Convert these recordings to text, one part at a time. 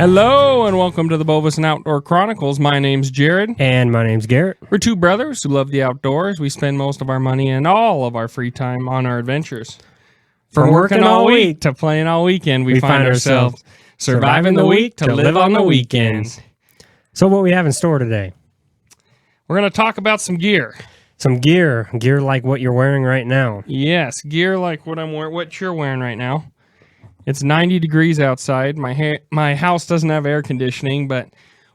Hello and welcome to the Bovasin Outdoor Chronicles. My name's Jared. And my name's Garrett. We're two brothers who love the outdoors. We spend most of our money and all of our free time on our adventures. From working all week to playing all weekend, we find ourselves surviving the week to live on the weekends. So what we have in store today? We're going to talk about some gear. Some gear. Gear like what you're wearing right now. Yes, gear like what I'm wearing, what you're wearing right now. It's 90 degrees outside. My house doesn't have air conditioning, but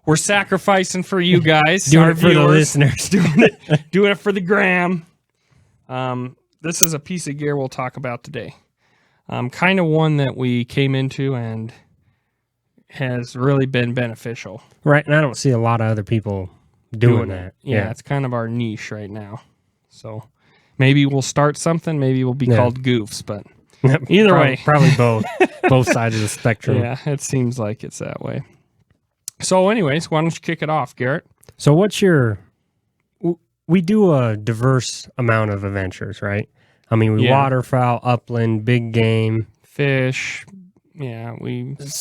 we're sacrificing for you guys. Doing it for the listeners. Doing it for the gram. This is a piece of gear we'll talk about today. Kind of one that we came into and has really been beneficial. Right, and I don't see a lot of other people doing that. Yeah, it's kind of our niche right now. So maybe we'll start something. Maybe we'll be called Goofs, but... Either way. Probably both. Both sides of the spectrum. Yeah, it seems like it's that way. So anyways, why don't you kick it off, Garrett? So what's your... We do a diverse amount of adventures, right? I mean, we waterfowl, upland, big game. Fish. Yeah,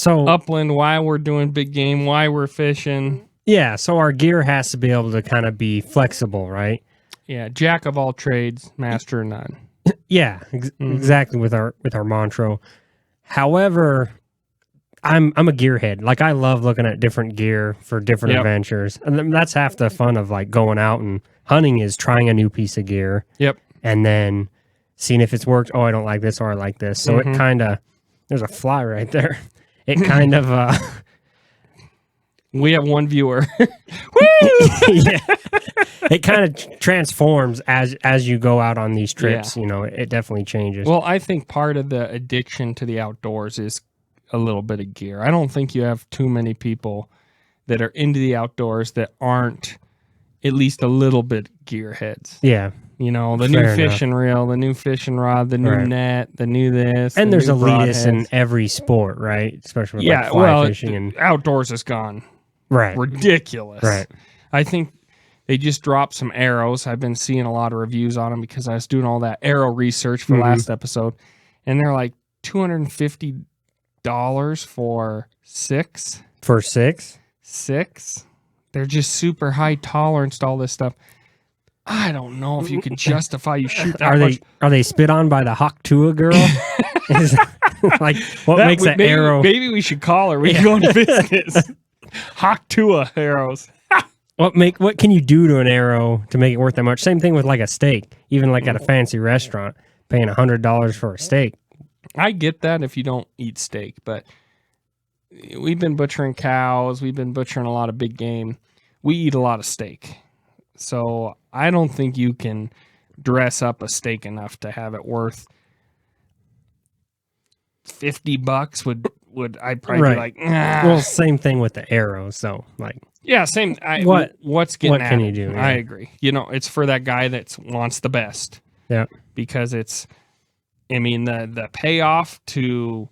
upland, why we're doing big game, why we're fishing. Yeah, so our gear has to be able to kind of be flexible, right? Yeah, jack of all trades, master of none. Yeah, exactly with our mantra. However, I'm a gearhead. Like I love looking at different gear for different adventures, and that's half the fun of like going out and hunting is trying a new piece of gear. Yep, and then seeing if it's worked. Oh, I don't like this, or I like this. So it kind of there's a fly right there. It kind of we have one viewer. Yeah. It kind of transforms as you go out on these trips. You know, it definitely changes. Well, I think part of the addiction to the outdoors is a little bit of gear. I don't think you have too many people that are into the outdoors that aren't at least a little bit gearheads. Yeah. You know, the new fishing reel, the new fishing rod, the new net, the new this. And there's elitists in every sport, right? Especially with like fly fishing. And outdoors has gone ridiculous. Right. I think they just dropped some arrows. I've been seeing a lot of reviews on them because I was doing all that arrow research for last episode. And they're like $250 for six. For six? Six. They're just super high tolerance to all this stuff. I don't know if you can justify you shoot that much. Are they spit on by the Hawk Tua girl? Like, what makes an arrow? Maybe we should call her. We can go into business. Hawk Tua arrows. What can you do to an arrow to make it worth that much? Same thing with like a steak, even like at a fancy restaurant, paying $100 for a steak. I get that if you don't eat steak, but we've been butchering cows. We've been butchering a lot of big game. We eat a lot of steak. So I don't think you can dress up a steak enough to have it worth $50 would I'd probably be like, nah. Well, same thing with the arrows, so like same. What can you do? I agree. You know, it's for that guy that wants the best. Yeah. Because the payoff to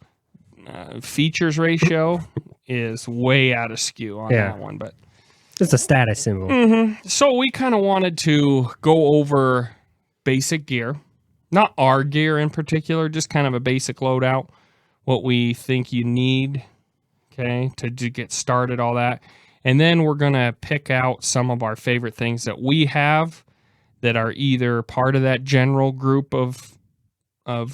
features ratio is way out of skew on that one, but it's a status symbol. So we kind of wanted to go over basic gear, not our gear in particular, just kind of a basic loadout, what we think you need, to get started, all that. And then we're going to pick out some of our favorite things that we have that are either part of that general group of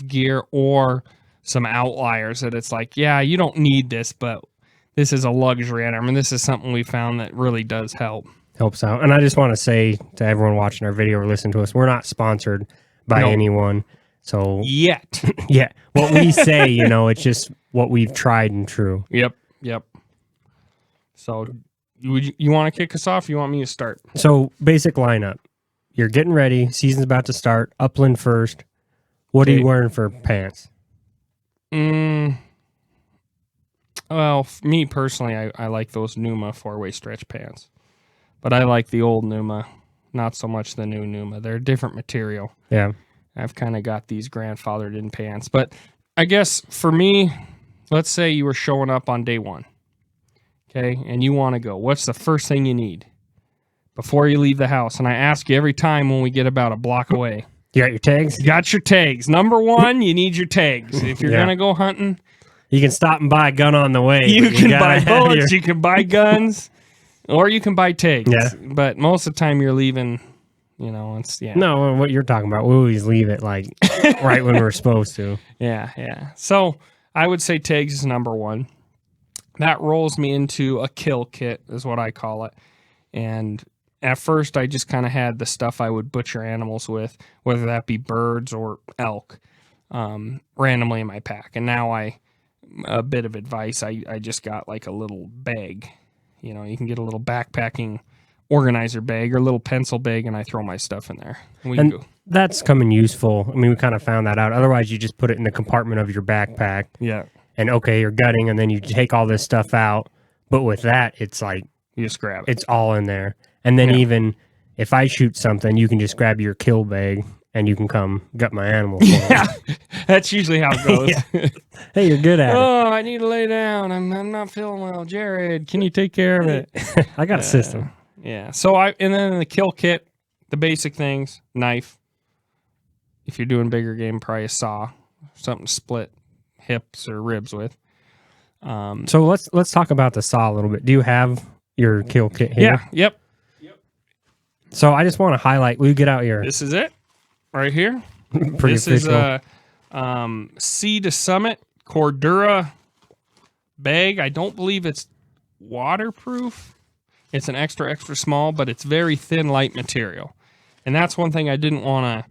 gear or some outliers that it's like, yeah, you don't need this, but this is a luxury item, and this is something we found that really does help. Helps out. And I just want to say to everyone watching our video or listening to us, we're not sponsored by anyone. So yet. Yeah. What we say, it's just what we've tried and true. Yep. So you want to kick us off? Or you want me to start? So basic lineup. You're getting ready. Season's about to start. Upland first. What are you wearing for pants? Well, me personally, I like those Numa 4-way stretch pants. But I like the old Numa, not so much the new Numa. They're a different material. Yeah. I've kind of got these grandfathered in pants. But I guess for me, let's say you were showing up on day one, and you want to go. What's the first thing you need before you leave the house? And I ask you every time when we get about a block away. You got your tags? You got your tags. Number one, you need your tags. If you're going to go hunting, You can stop and buy a gun on the way. You can gotta buy have bullets, you can buy guns, or you can buy tags. Yeah. But most of the time you're leaving, it's, No, what you're talking about, we always leave it like right when we're supposed to. Yeah. So I would say tags is number one. That rolls me into a kill kit, is what I call it. And at first I just kind of had the stuff I would butcher animals with, whether that be birds or elk, randomly in my pack. And now a bit of advice, I just got like a little bag. You can get a little backpacking organizer bag or a little pencil bag, and I throw my stuff in there. That's coming useful. I mean, we kind of found that out. Otherwise, you just put it in the compartment of your backpack. Yeah. And okay, you're gutting, and then you take all this stuff out. But with that, it's like You just grab it. it's all in there. And then even if I shoot something, you can just grab your kill bag and you can come gut my animal for me. Yeah, that's usually how it goes. Hey, you're good at it. Oh, I need to lay down. I'm not feeling well. Jared, can you take care of it? I got a system. Yeah. So and then in the kill kit, the basic things: knife. If you're doing bigger game, probably a saw, something to split hips or ribs with. So let's talk about the saw a little bit. Do you have your kill kit here? Yeah. Yep. So I just want to highlight. Will you get out here? This is it, right here. Pretty This official. is a Sea to Summit Cordura bag. I don't believe it's waterproof. It's an extra small, but it's very thin, light material. And that's one thing I didn't want to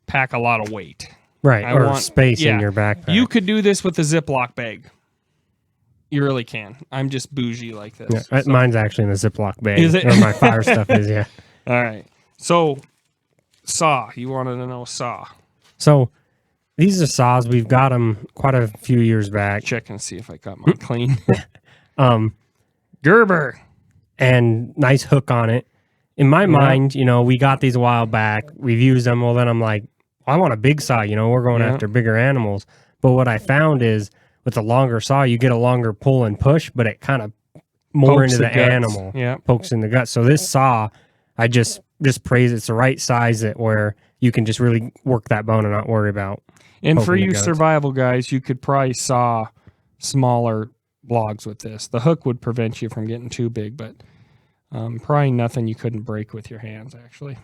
pack a lot of weight. Right, I or want space in your backpack. You could do this with a Ziploc bag. You really can. I'm just bougie like this. Yeah, mine's actually in a Ziploc bag. Is it? Where my fire stuff is, yeah. All right. So, saw. You wanted to know saw. So these are saws. We've got them quite a few years back. Check and see if I got mine clean. Gerber. And nice hook on it. In my mind, we got these a while back. We've used them. Well, then I'm like, I want a big saw. We're going after bigger animals. But what I found is with a longer saw, you get a longer pull and push, but it kind of more Pokes into the the guts. animal. Yeah. Pokes in the gut. So this saw, I just praise it's the right size where you can just really work that bone and not worry about. And for poking the you guts. survival guys, you could probably saw smaller logs with this. The hook would prevent you from getting too big, but probably nothing you couldn't break with your hands, actually.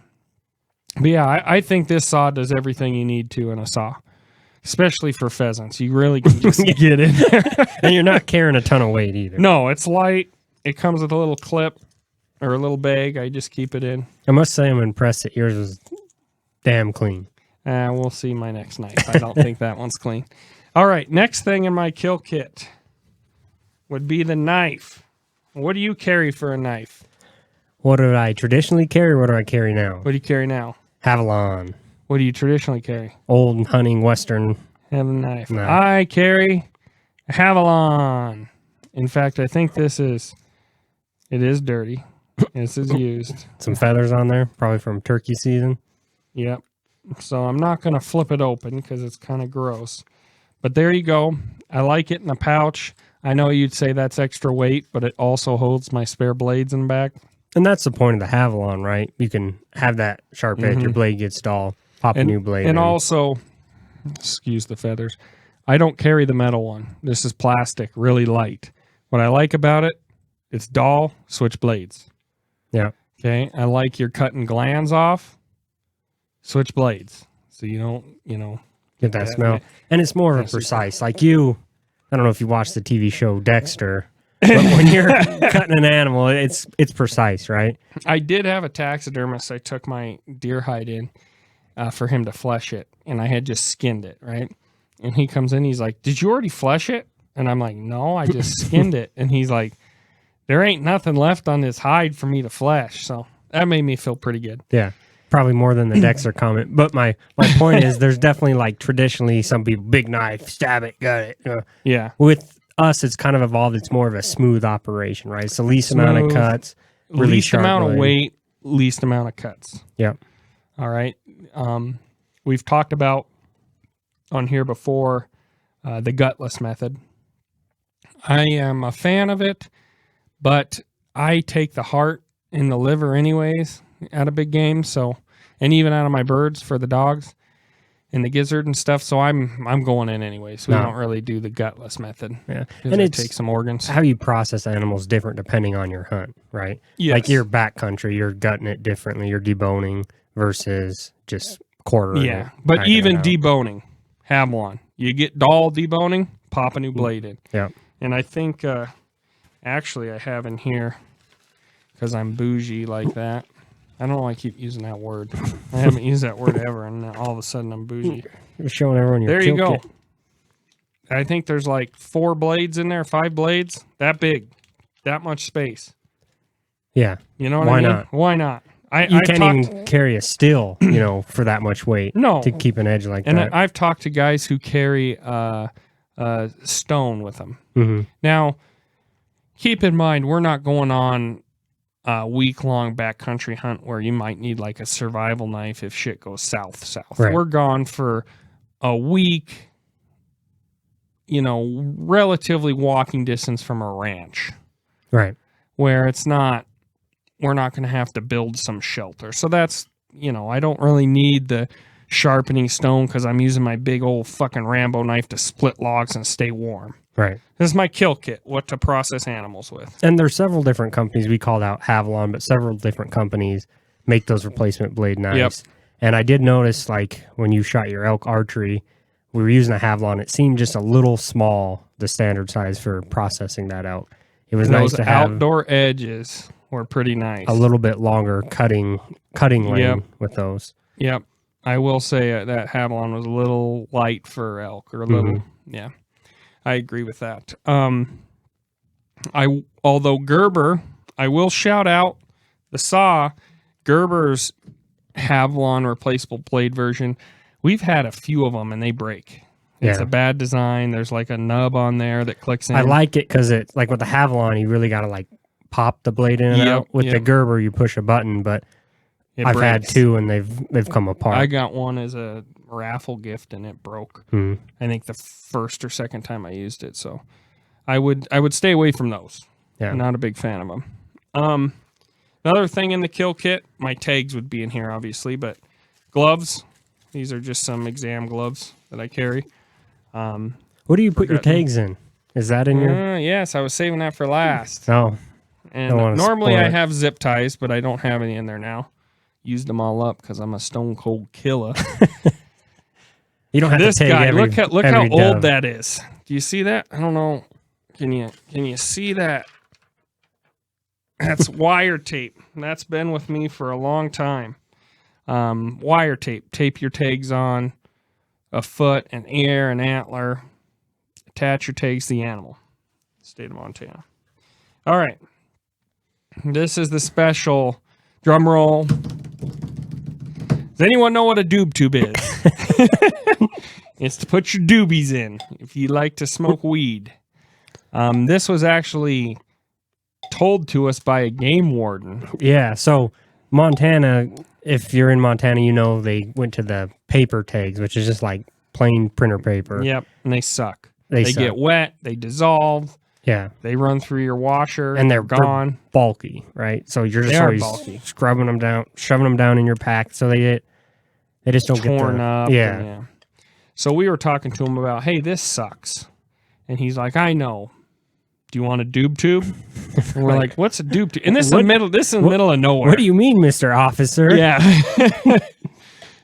But yeah, I think this saw does everything you need to in a saw, especially for pheasants. You really can just get in there. And you're not carrying a ton of weight either. No, it's light. It comes with a little clip or a little bag. I just keep it in. I must say I'm impressed that yours is damn clean. We'll see my next knife. I don't think that one's clean. All right, next thing in my kill kit would be the knife. What do you carry for a knife? What do I traditionally carry? What do I carry now? What do you carry now? Havalon. What do you traditionally carry? Old hunting Western. Have a knife. No. I carry a Havalon. In fact, I think it is dirty. This is used. Some feathers on there, probably from turkey season. Yep. So I'm not going to flip it open because it's kind of gross. But there you go. I like it in a pouch. I know you'd say that's extra weight, but it also holds my spare blades in the back. And that's the point of the Havalon, right? You can have that sharp edge. Your blade gets dull. Pop a new blade And in. also, excuse the feathers, I don't carry the metal one. This is plastic, really light. What I like about it, it's dull, switch blades. Yeah. Okay. I like you're cutting glands off, switch blades. So you don't, Get that smell. And it's more of a precise. Like I don't know if you watched the TV show Dexter, but when you're cutting an animal, it's precise, right? I did have a taxidermist. I took my deer hide in for him to flesh it, and I had just skinned it, right? And he comes in, he's like, "Did you already flesh it?" And I'm like, "No, I just skinned it." And he's like, "There ain't nothing left on this hide for me to flesh." So that made me feel pretty good. Yeah. Probably more than the Dexter comment. But my point is there's definitely like traditionally some people, big knife, stab it, gut it. Yeah. With us, it's kind of evolved. It's more of a smooth operation, right? It's the least amount of cuts. Really least sharp amount blade. of weight, least amount of cuts. Yep. All right. We've talked about on here before the gutless method. I am a fan of it, but I take the heart and the liver anyways out of big game. So, and even out of my birds for the dogs. and the gizzard and stuff. So I'm going in anyway. So we No. don't really do the gutless method. Yeah, And it takes some organs. How you process animals different depending on your hunt, right? Yes. Like your backcountry, you're gutting it differently. You're deboning versus just quartering it. Yeah, but packing even it out. deboning, have one. You get dull deboning, pop a new blade in. Yeah. And I think, actually, I have in here, because I'm bougie like that. I don't know why I keep using that word. I haven't used that word ever, and now all of a sudden I'm bougie. You're showing everyone your There you kill go. kit. I think there's like 4 blades in there, 5 blades, that big, that much space. Yeah. You know what Why I mean? not? Why not? You can't even carry a steel, for that much weight. No. To keep an edge like And that. I've talked to guys who carry stone with them. Mm-hmm. Now, keep in mind, we're not going on a week-long backcountry hunt where you might need like a survival knife if shit goes south. Right. We're gone for a week, relatively walking distance from a ranch. Right. Where we're not going to have to build some shelter. So that's, I don't really need the sharpening stone because I'm using my big old fucking Rambo knife to split logs and stay warm. Right. This is my kill kit, what to process animals with. And there's several different companies. We called out Havalon, but several different companies make those replacement blade knives. Yep. And I did notice, like, when you shot your elk archery, we were using a Havalon. It seemed just a little small, the standard size for processing that out. It was nice to have outdoor edges were pretty nice. a little bit longer cutting lane with those. Yep. I will say that Havalon was a little light for elk, or a little, yeah. I agree with that. Although Gerber, I will shout out the saw, Gerber's Havalon replaceable blade version. We've had a few of them and they break. It's a bad design. There's like a nub on there that clicks in. I like it because it's like with the Havalon, you really got to like pop the blade in and out. With the Gerber, you push a button, but I've had 2 and they've come apart. I got one as a raffle gift and it broke. I think the first or second time I used it. So I would stay away from those. Yeah. I'm not a big fan of them. Another thing in the kill kit, my tags would be in here obviously, but gloves. These are just some exam gloves that I carry. What do you put your tags in? Is that in your? Yes, I was saving that for last. Oh. And normally I have zip ties, but I don't have any in there now. Used them all up because I'm a stone cold killer. You don't have this to take guy. every, Look how every old dove. that is. Do you see that? I don't know. Can you see that? That's wire tape. That's been with me for a long time. Wire tape. Tape your tags on a foot, an ear, an antler. Attach your tags to the animal. State of Montana. All right. This is the special drum roll. Does anyone know what a doob tube is? It's to put your doobies in if you like to smoke weed. This was actually told to us by a game warden. Yeah, so Montana, if you're in Montana, they went to the paper tags, which is just like plain printer paper. Yep, and they suck. They They suck. get wet, they dissolve, Yeah, they run through your washer, and they're gone. bulky, right? So you're just They are always bulky. scrubbing them down, shoving them down in your pack, so they just don't Torn get up. Yeah. and yeah. So we were talking to him about, hey, this sucks. And he's like, I know. Do you want a doob tube? And we're like, what's a doob tube? And this is in the middle of nowhere. What do you mean, Mr. Officer? Yeah.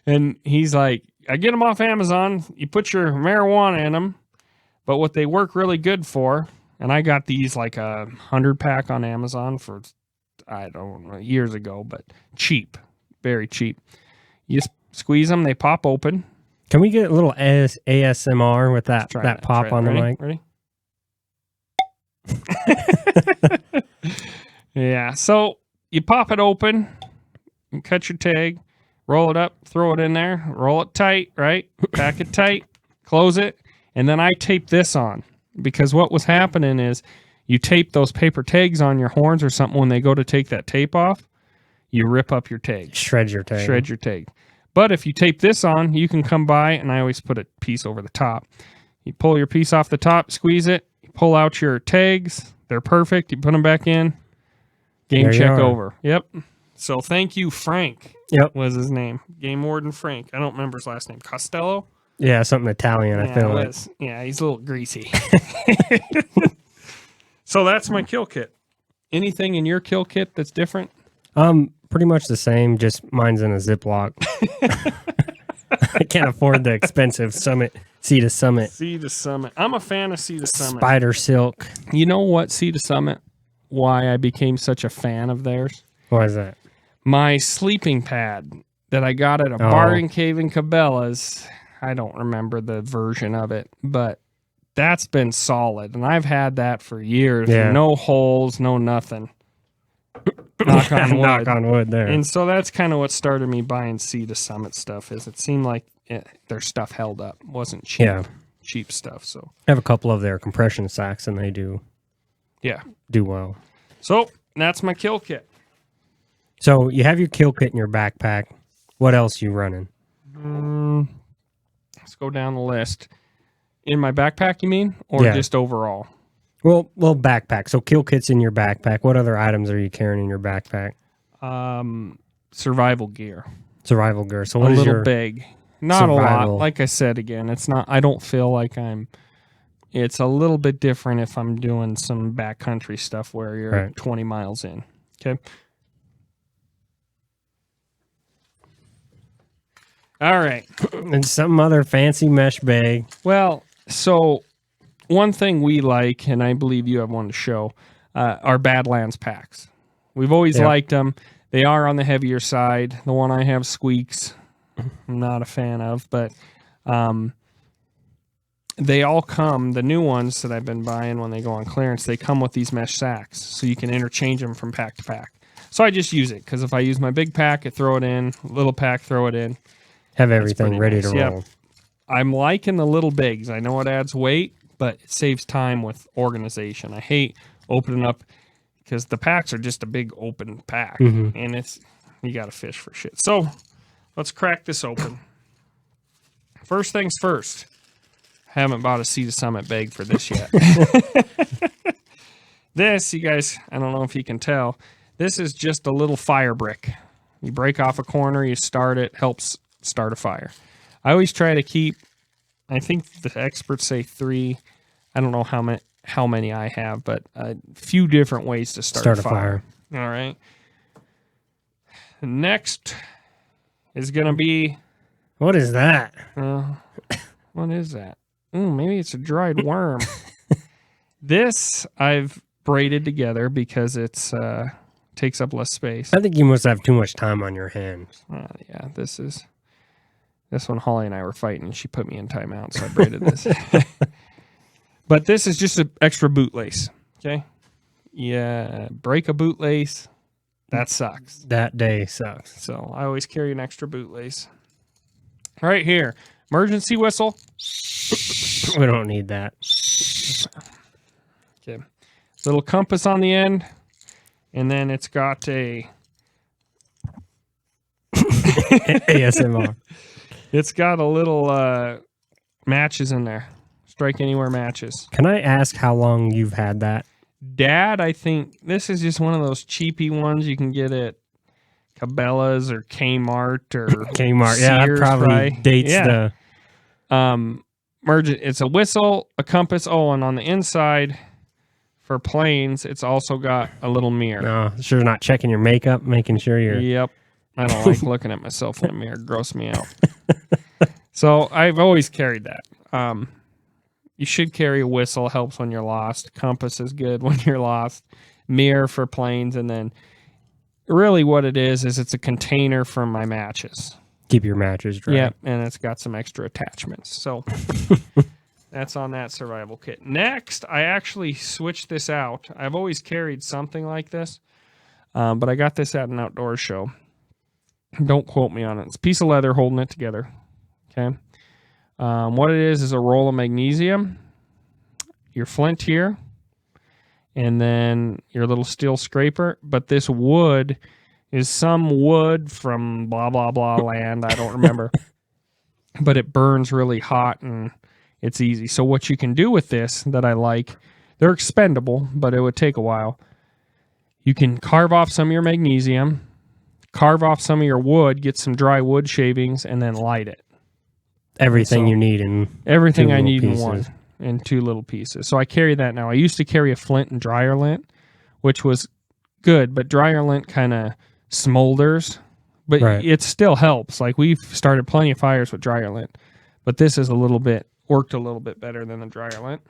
And he's like, I get them off Amazon. You put your marijuana in them. But what they work really good for, and I got these like a 100-pack on Amazon for, I don't know, years ago, but cheap. Very cheap. You just squeeze them, they pop open. Can we get a little ASMR with that Try pop Try on it. the Ready? mic? Ready? Yeah, so you pop it open, you cut your tag, roll it up, throw it in there, roll it tight, right? Pack it tight, close it, and then I tape this on because what was happening is you tape those paper tags on your horns or something when they go to take that tape off, you rip up your tag. Shred your tag. Shred your tag. But if you tape this on, you can come by, and I always put a piece over the top. You pull your piece off the top, squeeze it, you pull out your tags. They're perfect. You put them back in. Game There you check are. over. Yep. So thank you, Frank, Yep. was his name. Game Warden Frank. I don't remember his last name. Costello? Yeah, something Italian, I feel like. Yeah, he's a little greasy. So that's my kill kit. Anything in your kill kit that's different? Pretty much the same, just mine's in a Ziploc. I can't afford the expensive Sea to Summit. Sea to Summit. I'm a fan of Sea to Summit. Spider Silk. You know what, Sea to Summit? Why I became such a fan of theirs? Why is that? My sleeping pad that I got at a bargain cave in Cabela's. I don't remember the version of it, but that's been solid. And I've had that for years. Yeah. No holes, no nothing. Knock on wood. Knock on wood there. And so that's kind of what started me buying Sea to Summit stuff, is it seemed like their stuff held up. It wasn't cheap. Yeah. Cheap stuff. So I have a couple of their compression sacks, and they do well. So that's my kill kit. So you have your kill kit in your backpack. What else you running? Let's go down the list. In my backpack, you mean? Or just overall? Well, backpack. So kill kit's in your backpack. What other items are you carrying in your backpack? Survival gear. Survival gear. So what a is little your big. Not survival? a lot. Like I said again, it's not. I don't feel like it's a little bit different if I'm doing some backcountry stuff where you're 20 miles in. Okay. All right. And some other fancy mesh bag. Well, so one thing we like, and I believe you have one to show, are Badlands packs. We've always liked them. They are on the heavier side. The one I have squeaks. I'm not a fan of, but they all come, the new ones that I've been buying when they go on clearance, they come with these mesh sacks, so you can interchange them from pack to pack. So I just use it, because if I use my big pack, I throw it in, little pack, throw it in. Have everything ready to roll. Yep. I'm liking the little bigs. I know it adds weight, but it saves time with organization. I hate opening up, because the packs are just a big open pack, and you got to fish for shit. So let's crack this open. First things first. Haven't bought a Sea to Summit bag for this yet. This, you guys, I don't know if you can tell, this is just a little fire brick. You break off a corner, you start it, helps start a fire. I always try to keep, I think the experts say 3. I don't know how many I have, but a few different ways to start a fire. All right. Next is going to be... What is that? What is that? Maybe it's a dried worm. This I've braided together because it's takes up less space. I think you must have too much time on your hands. Yeah, this one Holly and I were fighting, and she put me in timeout, so I braided this. But this is just an extra bootlace. Okay? Yeah, break a bootlace, that sucks. That day sucks. So I always carry an extra bootlace. Right here, emergency whistle. We don't need that. Okay. Little compass on the end, and then it's got a ASMR. It's got a little matches in there. Strike anywhere matches. Can I ask how long you've had that? Dad, I think this is just one of those cheapy ones you can get at Cabela's or Kmart or Kmart. Sears, Yeah, that probably dates the... It's a whistle, a compass. Oh, and on the inside for planes, it's also got a little mirror. No, sure not checking your makeup, making sure you're... Yep. I don't like looking at myself in the mirror. Gross me out. So I've always carried that. You should carry a whistle. Helps when you're lost. Compass is good when you're lost. Mirror for planes. And then really what it is it's a container for my matches. Keep your matches dry. Yep, and it's got some extra attachments. So that's on that survival kit. Next, I actually switched this out. I've always carried something like this, but I got this at an outdoor show. Don't quote me on it. It's a piece of leather holding it together. Okay. What it is a roll of magnesium, your flint here, and then your little steel scraper. But this wood is some wood from blah, blah, blah land. I don't remember. But it burns really hot and it's easy. So what you can do with this that I like, they're expendable, but it would take a while. You can carve off some of your magnesium, carve off some of your wood, get some dry wood shavings, and then light it. Everything you need in everything I need in 2 little pieces. So I carry that now. I used to carry a flint and dryer lint, which was good, but dryer lint kind of smolders, but it still helps. Like we've started plenty of fires with dryer lint, but this is worked a little bit better than the dryer lint.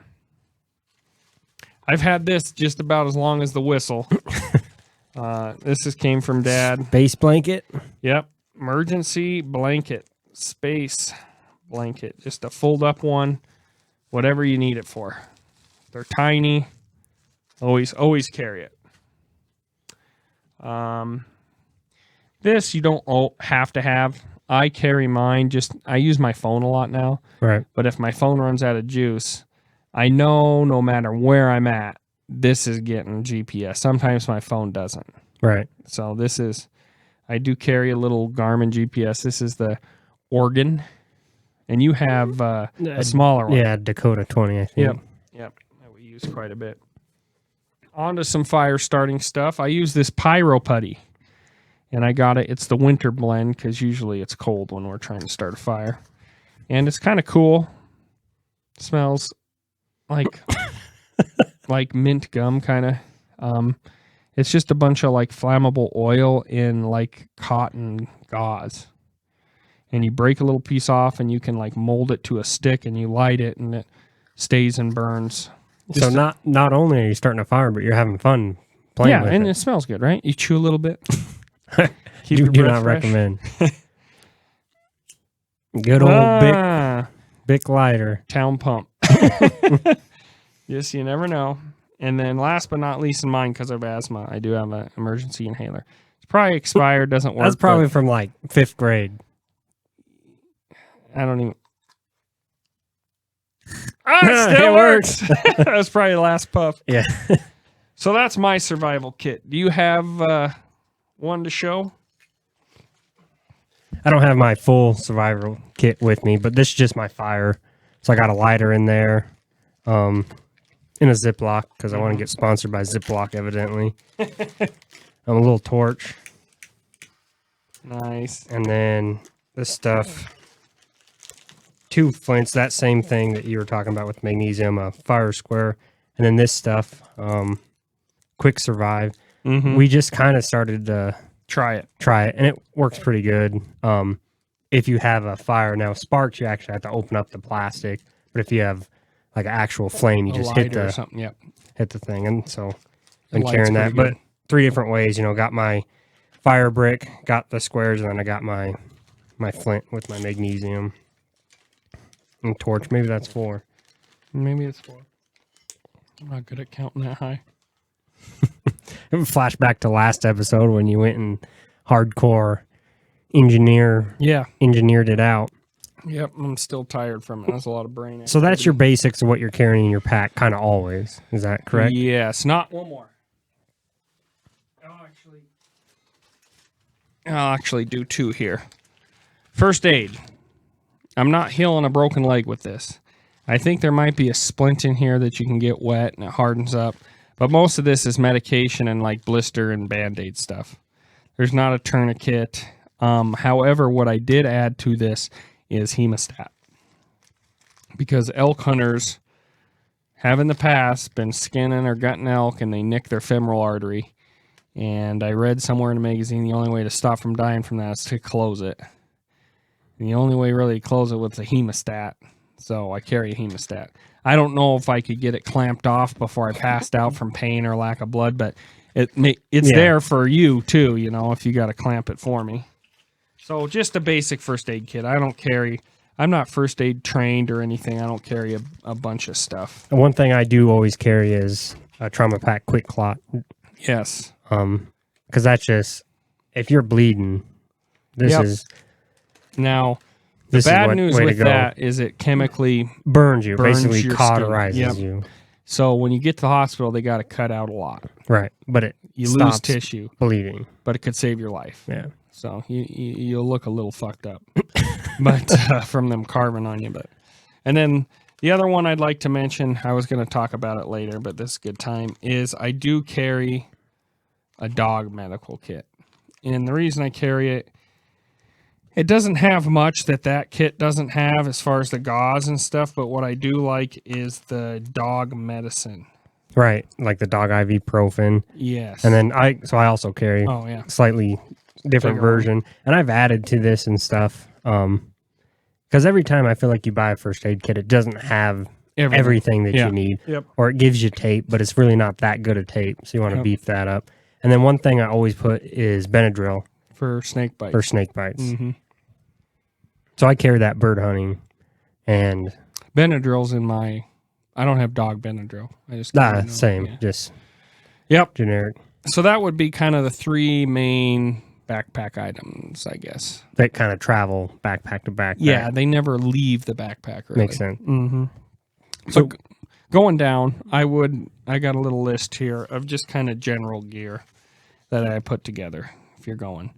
I've had this just about as long as the whistle. Came from Dad. Base blanket? Yep. Emergency blanket. Space blanket. Just a fold up one. Whatever you need it for. They're tiny. Always carry it. This you don't have to have. I carry mine. I use my phone a lot now. Right. But if my phone runs out of juice, I know no matter where I'm at, this is getting GPS. Sometimes my phone doesn't. Right. So I do carry a little Garmin GPS. This is the Organ. And you have a smaller one. Yeah, Dakota 20, I think. Yep. That we use quite a bit. On to some fire starting stuff. I use this Pyro Putty. And I got it. It's the winter blend because usually it's cold when we're trying to start a fire. And it's kind of cool. It smells like like mint gum kind of. It's just a bunch of like flammable oil in like cotton gauze. And you break a little piece off and you can like mold it to a stick and you light it and it stays and burns. So not only are you starting a fire, but you're having fun playing with it. Yeah, and it smells good, right? You chew a little bit. Do not recommend. Good old Bic lighter. Town pump. Yes, you never know. And then last but not least in mine, because of asthma, I do have an emergency inhaler. It's probably expired, doesn't work. That's probably from like 5th grade. I don't even... it still works! That was probably the last puff. Yeah. So that's my survival kit. Do you have one to show? I don't have my full survival kit with me, but this is just my fire. So I got a lighter in there, in a Ziploc, because I want to get sponsored by Ziploc, evidently. A little torch. Nice. And then this stuff, 2 flints, that same thing that you were talking about with magnesium, a fire square. And then this stuff, Quick Survive. Mm-hmm. We just kind of started to try it, and it works pretty good. If you have a fire now, sparks, you actually have to open up the plastic, but if you have like an actual flame, you just hit the thing. And so I'm carrying that, but 3 different ways. Got my fire brick, got the squares, and then I got my flint with my magnesium and torch. Maybe that's 4. Maybe it's 4. I'm not good at counting that high. Flashback to last episode when you went and hardcore engineered it out. Yep, I'm still tired from it. That's a lot of brain activity. So that's your basics of what you're carrying in your pack, kind of always. Is that correct? Yes. Not one more. I'll actually do 2 here. First aid. I'm not healing a broken leg with this. I think there might be a splint in here that you can get wet and it hardens up. But most of this is medication and like blister and Band-Aid stuff. There's not a tourniquet. However, what I did add to this is hemostat. Because elk hunters have in the past been skinning or gutting elk and they nick their femoral artery. And I read somewhere in a magazine the only way to stop from dying from that is to close it. And the only way really to close it was a hemostat. So I carry a hemostat. I don't know if I could get it clamped off before I passed out from pain or lack of blood, but it's there for you too, if you got to clamp it for me. So just a basic first aid kit. I'm not first aid trained or anything. I don't carry a bunch of stuff. And one thing I do always carry is a trauma pack quick clot. Yes. Because that's just, if you're bleeding, this is... Now... The bad news with that is it chemically burns you, basically cauterizes you. So when you get to the hospital, they got to cut out a lot. Right, but you lose tissue, bleeding, but it could save your life. Yeah. So you'll look a little fucked up, but from them carving on you. And then the other one I'd like to mention, I was going to talk about it later, but this is a good time. Is I do carry a dog medical kit. And the reason I carry it, it doesn't have much that kit doesn't have as far as the gauze and stuff, but what I do like is the dog medicine. Right, like the dog ibuprofen. Yes. And then I also carry slightly different version. And I've added to this and stuff. Because every time I feel like you buy a first aid kit, it doesn't have everything that you need. Yep. Or it gives you tape, but it's really not that good a tape. So you want to beef that up. And then one thing I always put is Benadryl. For snake bites. Mm-hmm. So I carry that bird hunting. And Benadryl's in my... I don't have dog Benadryl. I just same. Yeah. Just generic. So that would be kind of the 3 main backpack items, I guess. That kind of travel backpack to backpack. Yeah, they never leave the backpack, really. Makes sense. Mm-hmm. So going down, I got a little list here of just kind of general gear that I put together if you're going.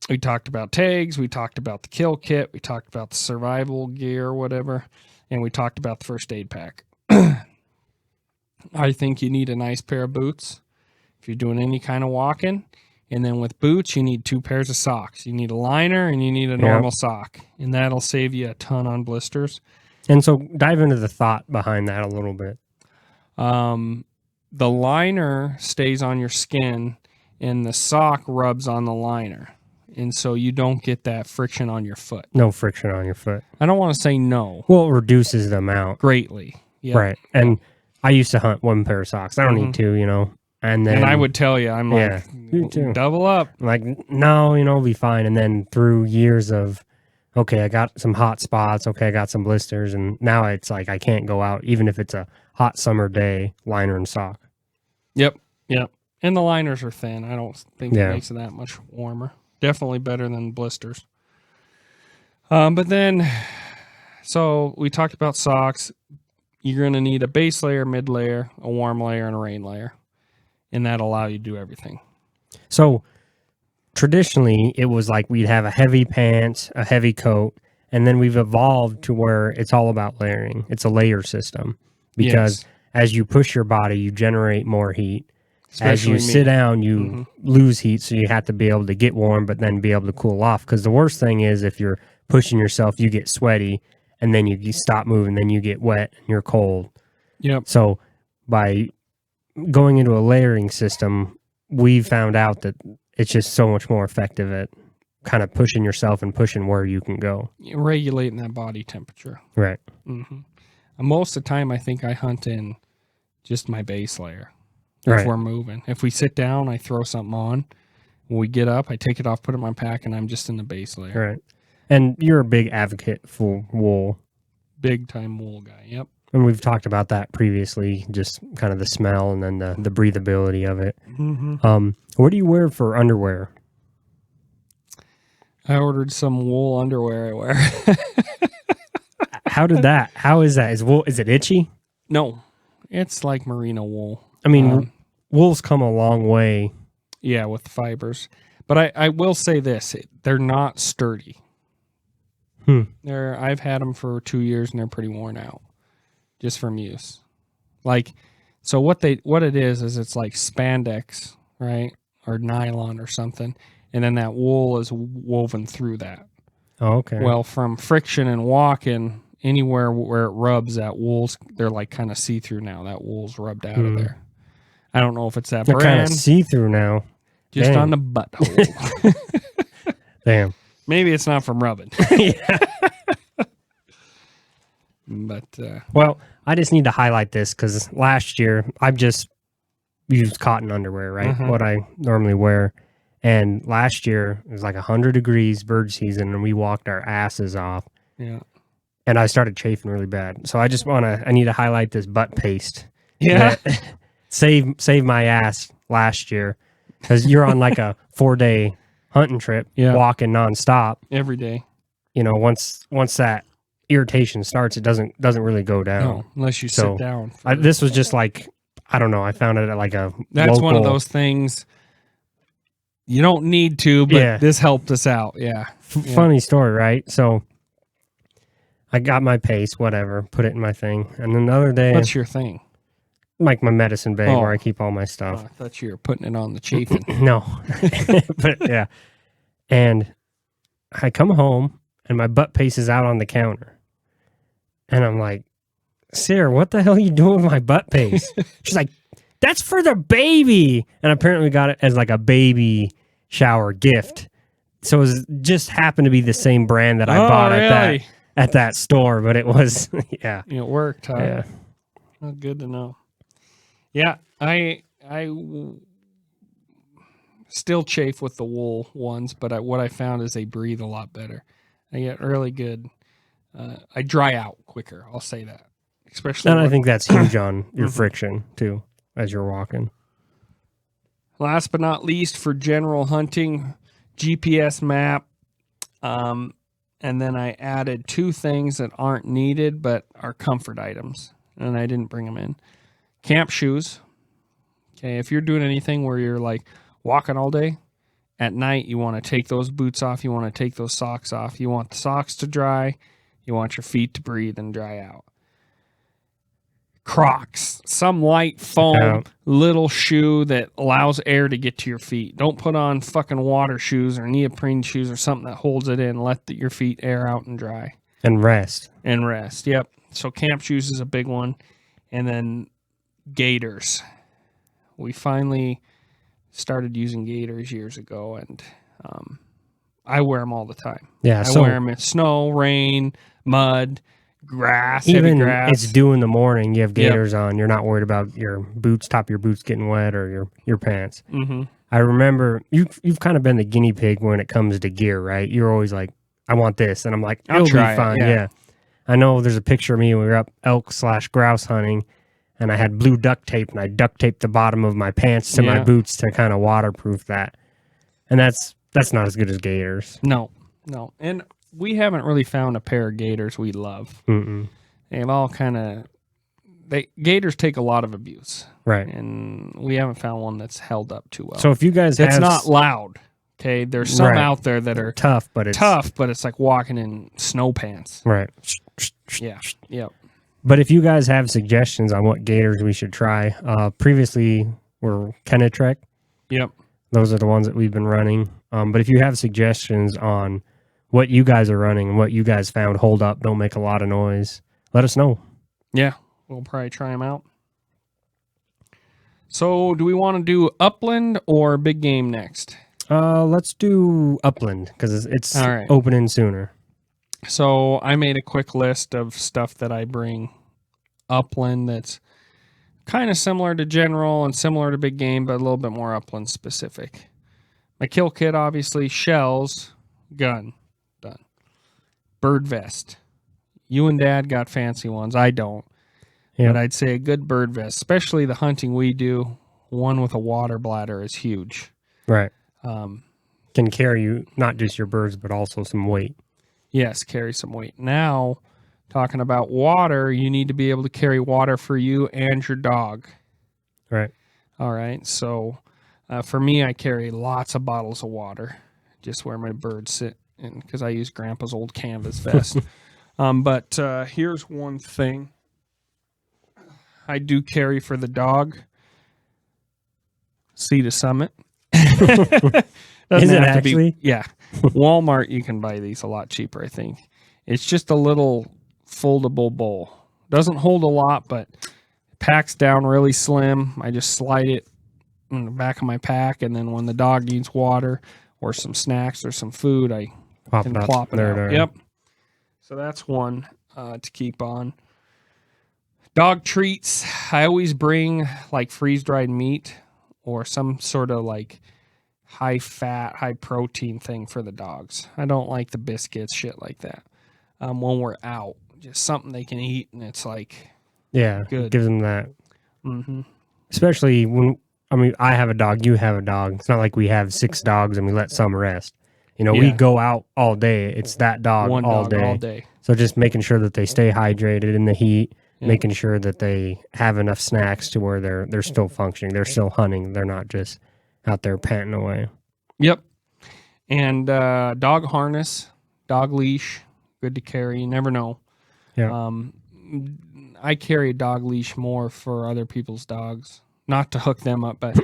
We talked about tags, we talked about the kill kit, we talked about the survival gear or whatever, and we talked about the first aid pack. I think you need a nice pair of boots if you're doing any kind of walking. And then with boots, you need 2 pairs of socks. You need a liner and you need a normal sock. And that'll save you a ton on blisters. And so dive into the thought behind that a little bit. The liner stays on your skin and the sock rubs on the liner. And so you don't get that friction on your foot. No friction on your foot. I don't want to say no. Well, it reduces the amount. Greatly. Yep. Right. And I used to hunt 1 pair of socks. I don't need 2, And then I would tell you, I'm like, double up. I'm like, no, it'll be fine. And then through years of, okay, I got some hot spots. Okay, I got some blisters. And now it's like I can't go out, even if it's a hot summer day, liner and sock. Yep. And the liners are thin. I don't think it makes it that much warmer. Definitely better than blisters. But then, so we talked about socks. You're going to need a base layer, mid layer, a warm layer, and a rain layer. And that'll allow you to do everything. So traditionally, it was like we'd have a heavy pants, a heavy coat, and then we've evolved to where it's all about layering. It's a layer system because as you push your body, you generate more heat. As you sit down, you lose heat, so you have to be able to get warm, but then be able to cool off. Because the worst thing is if you're pushing yourself, you get sweaty, and then you stop moving, then you get wet, and you're cold. Yep. So by going into a layering system, we found out that it's just so much more effective at kind of pushing yourself and pushing where you can go. Regulating that body temperature. Right. Mm-hmm. Most of the time, I think I hunt in just my base layer. If we're moving. If we sit down, I throw something on. When we get up, I take it off, put it in my pack, and I'm just in the base layer. Right. And you're a big advocate for wool. Big time wool guy, yep. And we've talked about that previously, just kind of the smell and then the breathability of it. Mm-hmm. What do you wear for underwear? I ordered some wool underwear I wear. How is that? Is it itchy? No. It's like merino wool. I mean, wool's come a long way. Yeah, with fibers. But I will say this. They're not sturdy. I've had them for 2 years, and they're pretty worn out just from use. Like, so what it is it's like spandex, right? Or nylon or something. And then that wool is woven through that. Oh, okay. Well, from friction and walking, anywhere where it rubs, that wool's, they're like kind of see-through now. That wool's rubbed out of there. I don't know if it's that they're brand. Kind of see-through now. Just on the butthole. Damn. Maybe it's not from rubbing. Yeah. But, well, I just need to highlight this because last year I've just used cotton underwear, right? What I normally wear. And last year it was like 100 degrees bird season and we walked our asses off. Yeah. And I started chafing really bad. So I need to highlight this butt paste. Yeah. Save my ass last year because you're on like a 4-day hunting trip, walking nonstop every day. Once that irritation starts, it doesn't really go down. No, unless you sit down. This was just like, I don't know. I found it at like a That's one of those things you don't need to, but this helped us out. Yeah. Funny story, right? So I got my paste, whatever, put it in my thing. And then the other day... What's your thing? like my medicine bag where I keep all my Oh, stuff. I thought you were putting it on the chafing. No, but yeah. And I come home and my butt paste is out on the counter, and I'm like, Sarah, what the hell are you doing with my butt paste? She's like, that's for the baby. And apparently got it as like a baby shower gift. So it was just happened to be the same brand that I bought at that store, but it was, yeah. It worked, huh? Yeah. Well, good to know. Yeah, I still chafe with the wool ones, but what I found is they breathe a lot better. I get really good. I dry out quicker. I'll say that. Especially, and I think that's huge on your friction too as you're walking. Last but not least, for general hunting, GPS map. And then I added 2 things that aren't needed but are comfort items, and I didn't bring them in. Camp shoes. Okay, if you're doing anything where you're like walking all day, at night you want to take those boots off, you want to take those socks off. You want the socks to dry, you want your feet to breathe and dry out. Crocs, some light foam little shoe that allows air to get to your feet. Don't put on fucking water shoes or neoprene shoes or something that holds it in. Let your feet air out and dry. And rest. Yep. So camp shoes is a big one. And then gaiters. We finally started using gaiters years ago, and I wear them all the time. Yeah, I wear them in snow, rain, mud, grass, even heavy grass. It's dew in the morning, you have gaiters on, you're not worried about your boots, top of your boots getting wet or your pants. Mm-hmm. I remember you've kind of been the guinea pig when it comes to gear, right? You're always like, I want this, and I'm like, it'll be fine. Yeah. I know there's a picture of me when we were up elk/grouse hunting, and I had blue duct tape, and I duct taped the bottom of my pants to my boots to kind of waterproof that. And that's not as good as gaiters. No. And we haven't really found a pair of gaiters we love. Mm-mm. They've all kind of... Gaiters take a lot of abuse. Right. And we haven't found one that's held up too well. So if you guys it's not loud. Okay, there's some out there that are tough, but it's like walking in snow pants. Right. Yeah. Yep. But if you guys have suggestions on what gaiters we should try, previously were Kenetrek. Yep. Those are the ones that we've been running. But if you have suggestions on what you guys are running and what you guys found hold up, don't make a lot of noise, let us know. Yeah, we'll probably try them out. So do we want to do upland or big game next? Let's do upland because it's opening sooner. So I made a quick list of stuff that I bring upland that's kind of similar to general and similar to big game, but a little bit more upland specific. My kill kit, obviously, shells, gun, done. Bird vest. You and Dad got fancy ones. I don't. But I'd say a good bird vest, especially the hunting we do, one with a water bladder is huge. Right. Can carry you not just your birds, but also some weight. Yes, carry some weight. Now, talking about water, you need to be able to carry water for you and your dog. Right. All right. So, for me, I carry lots of bottles of water, just where my birds sit, and because I use Grandpa's old canvas vest. But here's one thing I do carry for the dog. Sea to Summit. Is it actually? Yeah. Walmart, you can buy these a lot cheaper, I think. It's just a little foldable bowl. Doesn't hold a lot, but packs down really slim. I just slide it in the back of my pack, and then when the dog needs water or some snacks or some food, I can plop it out. Yep. So that's one to keep on. Dog treats. I always bring like freeze-dried meat or some sort of like high fat, high protein thing for the dogs. I don't like the biscuits, shit like that. When we're out, just something they can eat, and it's like, good. Gives them that. Mm-hmm. Especially when, I have a dog, you have a dog. It's not like we have 6 dogs and we let some rest. We go out all day. It's that dog all day. So just making sure that they stay hydrated in the heat, making sure that they have enough snacks to where they're still functioning. They're still hunting. They're not just out there panting away. Yep. And dog harness, dog leash, good to carry. You never know. Yeah. I carry a dog leash more for other people's dogs, not to hook them up, but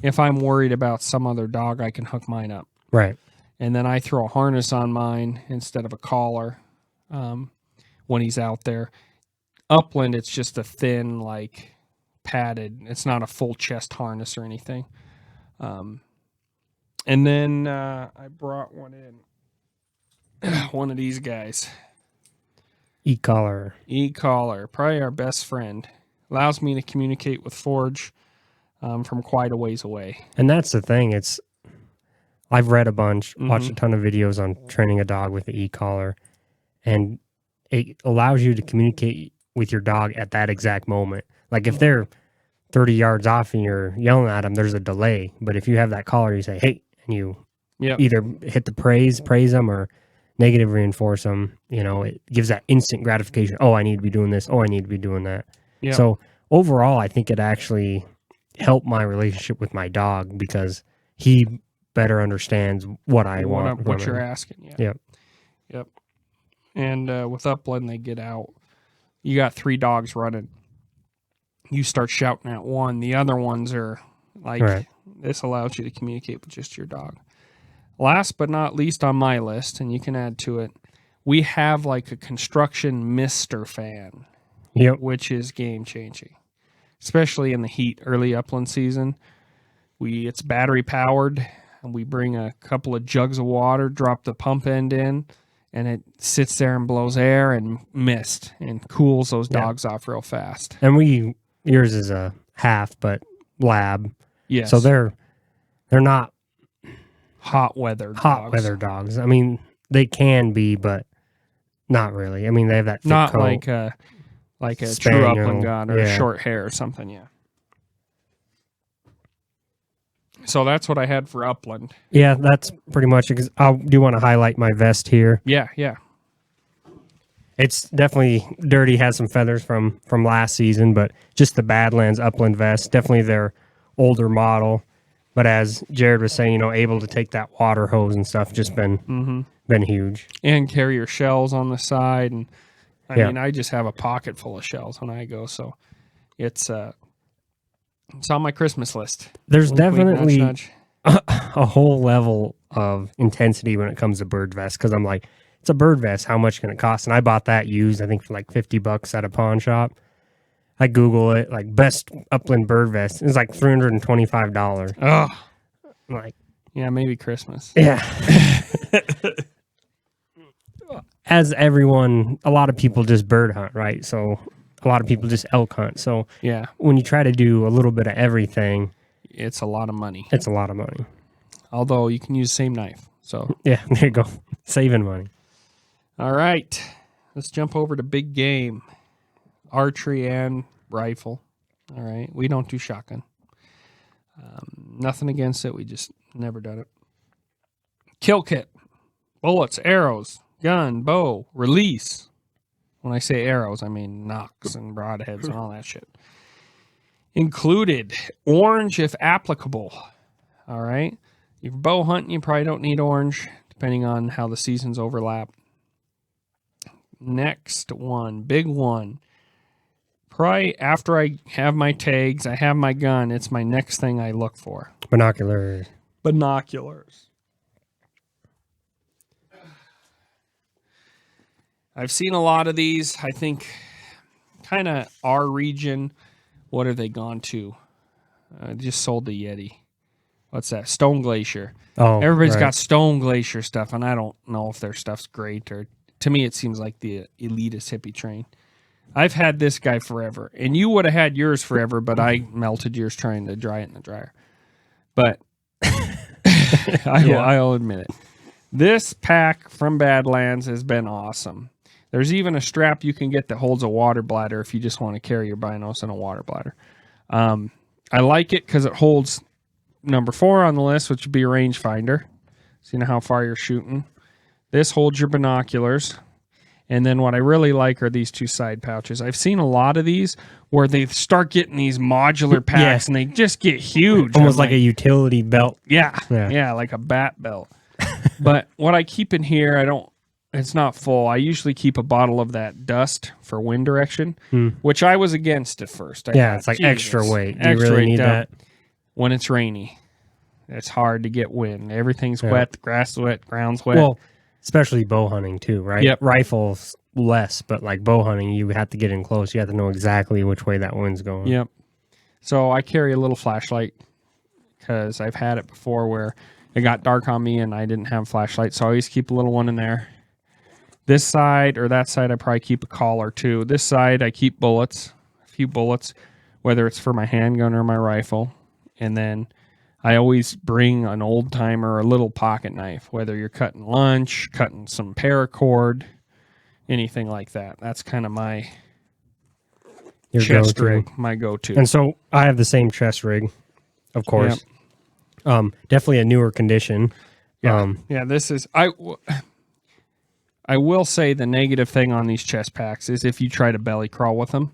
if I'm worried about some other dog, I can hook mine up. Right. And then I throw a harness on mine instead of a collar when he's out there. Upland, it's just a thin, like, padded. It's not a full chest harness or anything. And then I brought one in. One of these guys. E-collar. E-collar, probably our best friend. Allows me to communicate with Forge from quite a ways away. And that's the thing. I've read a bunch, watched a ton of videos on training a dog with the e-collar, and it allows you to communicate with your dog at that exact moment. Like if they're 30 yards off and you're yelling at them, there's a delay. But if you have that collar, you say, hey, and you either hit the praise them, or negative reinforce them. You know, it gives that instant gratification. Oh, I need to be doing this. Oh, I need to be doing that. Yep. So overall, I think it actually helped my relationship with my dog because he better understands what I want. What you're asking. Yeah. Yep. And with Upland, they get out. You got 3 dogs running. You start shouting at one. The other ones are like, This allows you to communicate with just your dog. Last but not least on my list, and you can add to it, we have like a construction mister fan, which is game changing, especially in the heat, early upland season. It's battery powered, and we bring a couple of jugs of water, drop the pump end in, and it sits there and blows air and mist and cools those dogs off real fast. And yours is a half, but lab. Yes. So they're not hot weather dogs. I mean, they can be, but not really. I mean, they have that thick not coat. like a Spaniel, true upland gun or short hair or something. Yeah. So that's what I had for upland. Yeah, that's pretty much. I do want to highlight my vest here. Yeah. It's definitely dirty, has some feathers from last season, but just the Badlands upland vest, definitely their older model. But as Jared was saying, able to take that water hose and stuff, just been huge. And carry your shells on the side. And I mean, I just have a pocket full of shells when I go. So it's on my Christmas list. There's definitely a whole level of intensity when it comes to bird vest, because I'm like, it's a bird vest. How much can it cost? And I bought that used, I think, for like $50 at a pawn shop. I Google it, like best upland bird vest. It's like $325. Oh, I'm like, yeah, maybe Christmas. Yeah. As everyone, a lot of people just bird hunt, right? So a lot of people just elk hunt. So when you try to do a little bit of everything, it's a lot of money. It's a lot of money. Although you can use the same knife. So yeah, there you go. Saving money. All right. Let's jump over to big game. Archery and rifle. All right. We don't do shotgun. Nothing against it. We just never done it. Kill kit. Bullets, arrows, gun, bow, release. When I say arrows, I mean knocks and broadheads and all that shit. Included. Orange if applicable. All right. If you're bow hunting, you probably don't need orange, depending on how the seasons overlap. Next one. Big one. Probably after I have my tags, I have my gun, it's my next thing I look for. Binoculars. I've seen a lot of these. I think kind of our region, what have they gone to? Just sold the Yeti. What's that? Stone Glacier. Oh, everybody's got Stone Glacier stuff, and I don't know if their stuff's great. Or to me, it seems like the elitist hippie train. I've had this guy forever, and you would have had yours forever, but I melted yours trying to dry it in the dryer. But I'll admit it. This pack from Badlands has been awesome. There's even a strap you can get that holds a water bladder if you just want to carry your binos in a water bladder. I like it because it holds number 4 on the list, which would be a rangefinder. So you know how far you're shooting. This holds your binoculars. And then what I really like are these 2 side pouches. I've seen a lot of these where they start getting these modular packs and they just get huge. Almost like a utility belt. Yeah, like a bat belt. But what I keep in here, I don't It's not full. I usually keep a bottle of that dust for wind direction, which I was against at first. It's like extra weight. Do you really need that? When it's rainy, it's hard to get wind. Everything's wet. The grass is wet. Ground's wet. Well, especially bow hunting too, right? Yep. Rifles less, but like bow hunting, you have to get in close. You have to know exactly which way that wind's going. Yep. So I carry a little flashlight because I've had it before where it got dark on me and I didn't have a flashlight. So I always keep a little one in there. This side or that side, I probably keep a collar too. This side, I keep bullets, a few bullets, whether it's for my handgun or my rifle. And then I always bring an old timer or a little pocket knife, whether you're cutting lunch, cutting some paracord, anything like that. That's kind of my chest rig, my go-to. And so I have the same chest rig, of course. Yep. Definitely a newer condition. Yeah, this is... I will say the negative thing on these chest packs is if you try to belly crawl with them,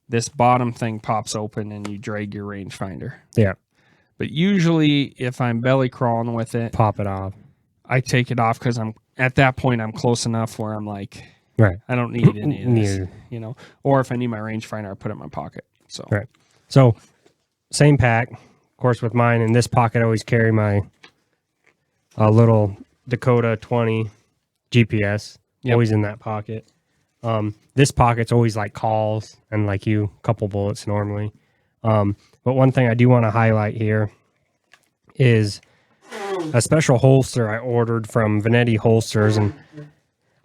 this bottom thing pops open and you drag your rangefinder. Yeah. But usually if I'm belly crawling with it, pop it off. I take it off because at that point I'm close enough where I'm like, right, I don't need any of this, Or if I need my rangefinder, I put it in my pocket. So right. So same pack, of course, with mine. In this pocket, I always carry my little Dakota 20 GPS, always in that pocket. This pocket's always like calls and like a couple bullets normally. But one thing I do want to highlight here is a special holster I ordered from Vanetti Holsters, and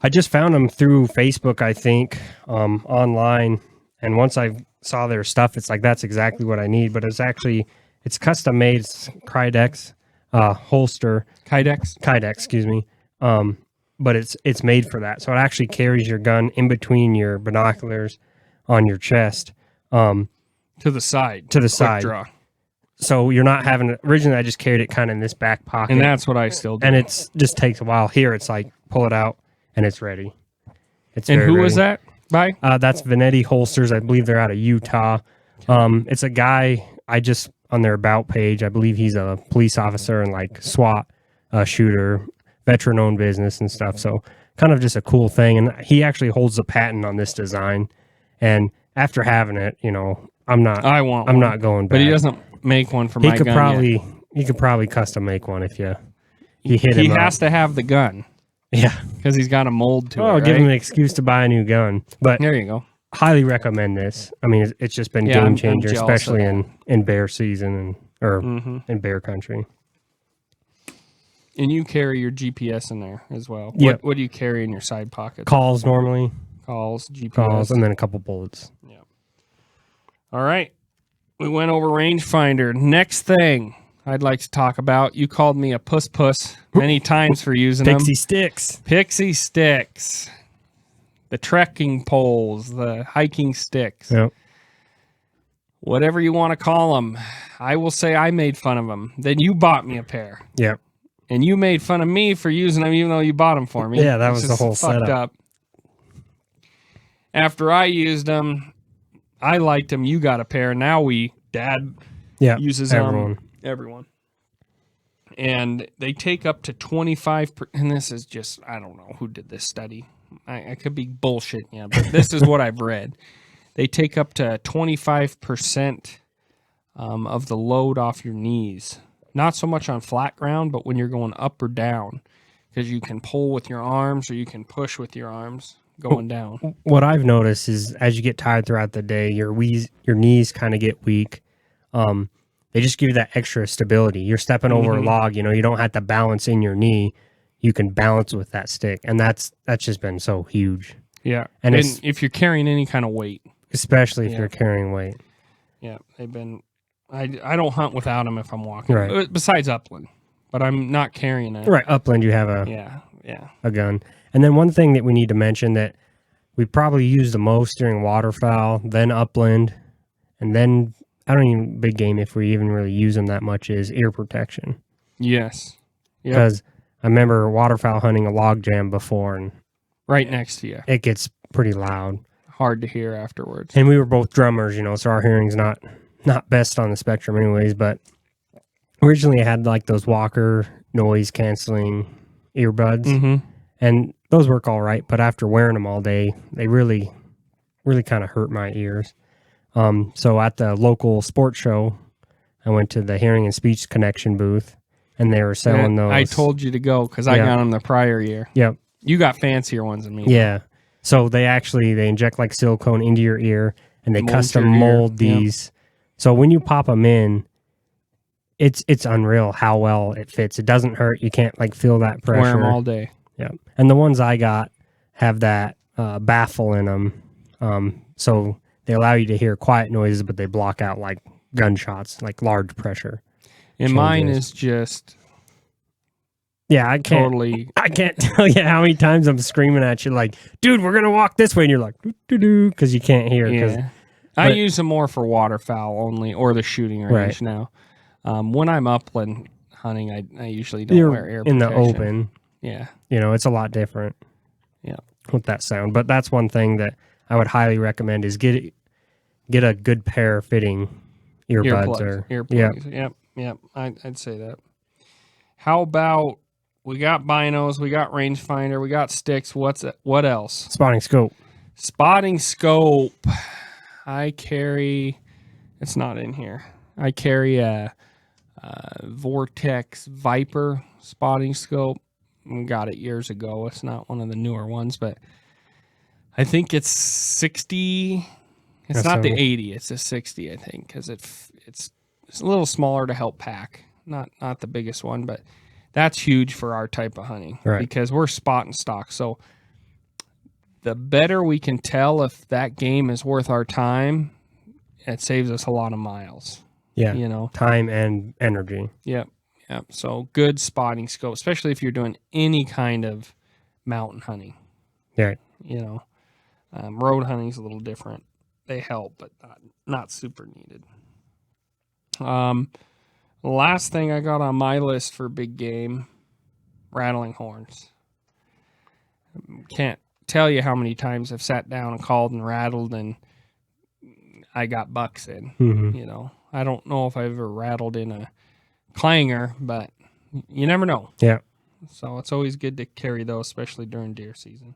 I just found them through Facebook, I think, online. And once I saw their stuff, it's like, that's exactly what I need. But it's custom made. It's Kydex holster. Kydex, excuse me. But it's made for that. So it actually carries your gun in between your binoculars on your chest. To the side. Quick draw. So you're not having it. Originally, I just carried it kind of in this back pocket. And that's what I still do. And it's just takes a while. Here, it's like, pull it out, and it's ready. And who was that by? That's Vanetti Holsters. I believe they're out of Utah. It's a guy, on their About page, I believe he's a police officer and like SWAT shooter, veteran-owned business and stuff. So kind of just a cool thing. And he actually holds the patent on this design. And after having it, I'm not going back. But he doesn't make one for my gun yet. He could probably custom make one if you hit him. He has to have the gun. Yeah. Because he's got a mold to it, right? Give him an excuse to buy a new gun. But there you go. Highly recommend this. I mean, it's just been game changer, especially in bear season or in bear country. And you carry your GPS in there as well. Yep. What do you carry in your side pocket? Calls normally. GPS. And then a couple bullets. Yeah. All right. We went over rangefinder. Next thing I'd like to talk about, you called me a puss many times for using Pixie sticks. Pixie sticks. The trekking poles, the hiking sticks. Yep. Whatever you want to call them. I will say I made fun of them. Then you bought me a pair. Yep. And you made fun of me for using them even though you bought them for me. Yeah, that was the whole setup. Up. After I used them, I liked them. You got a pair. Now Dad uses them. Everyone. And they take up to 25%. And this is just, I don't know who did this study. I could be bullshitting, but this is what I've read. They take up to 25% of the load off your knees. Not so much on flat ground, but when you're going up or down. Because you can pull with your arms or you can push with your arms going down. What I've noticed is as you get tired throughout the day, your knees kind of get weak. They just give you that extra stability. You're stepping over a log, you don't have to balance in your knee. You can balance with that stick. And that's just been so huge. Yeah. And if you're carrying any kind of weight. Especially if you're carrying weight. Yeah. They've been... I don't hunt without them if I'm walking. Right. Besides upland. But I'm not carrying it. Right. Upland, you have a gun. And then one thing that we need to mention that we probably use the most during waterfowl, then upland, and then I don't even big game if we even really use them that much is ear protection. Yes. Because I remember waterfowl hunting a log jam before, and right next to you, it gets pretty loud, hard to hear afterwards. And we were both drummers, so our hearing's not best on the spectrum, anyways. But originally, I had like those Walker noise canceling earbuds, and those work all right, but after wearing them all day, they really kind of hurt my ears. So at the local sports show, I went to the Hearing and Speech Connection booth, and they were selling those. I told you to go because I got them the prior year. Yep. You got fancier ones than me. Yeah. So they inject like silicone into your ear, and they custom mold these. Yep. So when you pop them in, it's unreal how well it fits. It doesn't hurt. You can't like feel that pressure. Wear them all day. Yeah. And the ones I got have that baffle in them. So they allow you to hear quiet noises, but they block out like gunshots, like large pressure. And mine is just... Yeah, I can't tell you how many times I'm screaming at you like, dude, we're going to walk this way. And you're like, doo-doo-doo, because you can't hear. Yeah. I use them more for waterfowl only or the shooting range now. When I'm upland hunting, I usually don't wear ear protection. In the open. Yeah. You know, it's a lot different. Yeah. With that sound. But that's one thing that I would highly recommend is get a good pair fitting earbuds. Earplugs. Yep. I'd say that. How about... We got binos, we got rangefinder, we got sticks. What else? Spotting scope. Spotting scope. I carry. It's not in here. I carry a Vortex Viper spotting scope. We got it years ago. It's not one of the newer ones, but I think it's 60. It's not the 80. It's a 60, I think, because it's a little smaller to help pack. Not the biggest one, but. That's huge for our type of hunting because we're spot and stock. So the better we can tell if that game is worth our time, it saves us a lot of miles. Yeah. You know, time and energy. Yep. So good spotting scope, especially if you're doing any kind of mountain hunting. Yeah. You know, road hunting is a little different. They help, but not super needed. The last thing I got on my list for big game, rattling horns. Can't tell you how many times I've sat down and called and rattled and I got bucks in. Mm-hmm. You know, I don't know if I've ever rattled in a clanger, but you never know. Yeah. So it's always good to carry those, especially during deer season.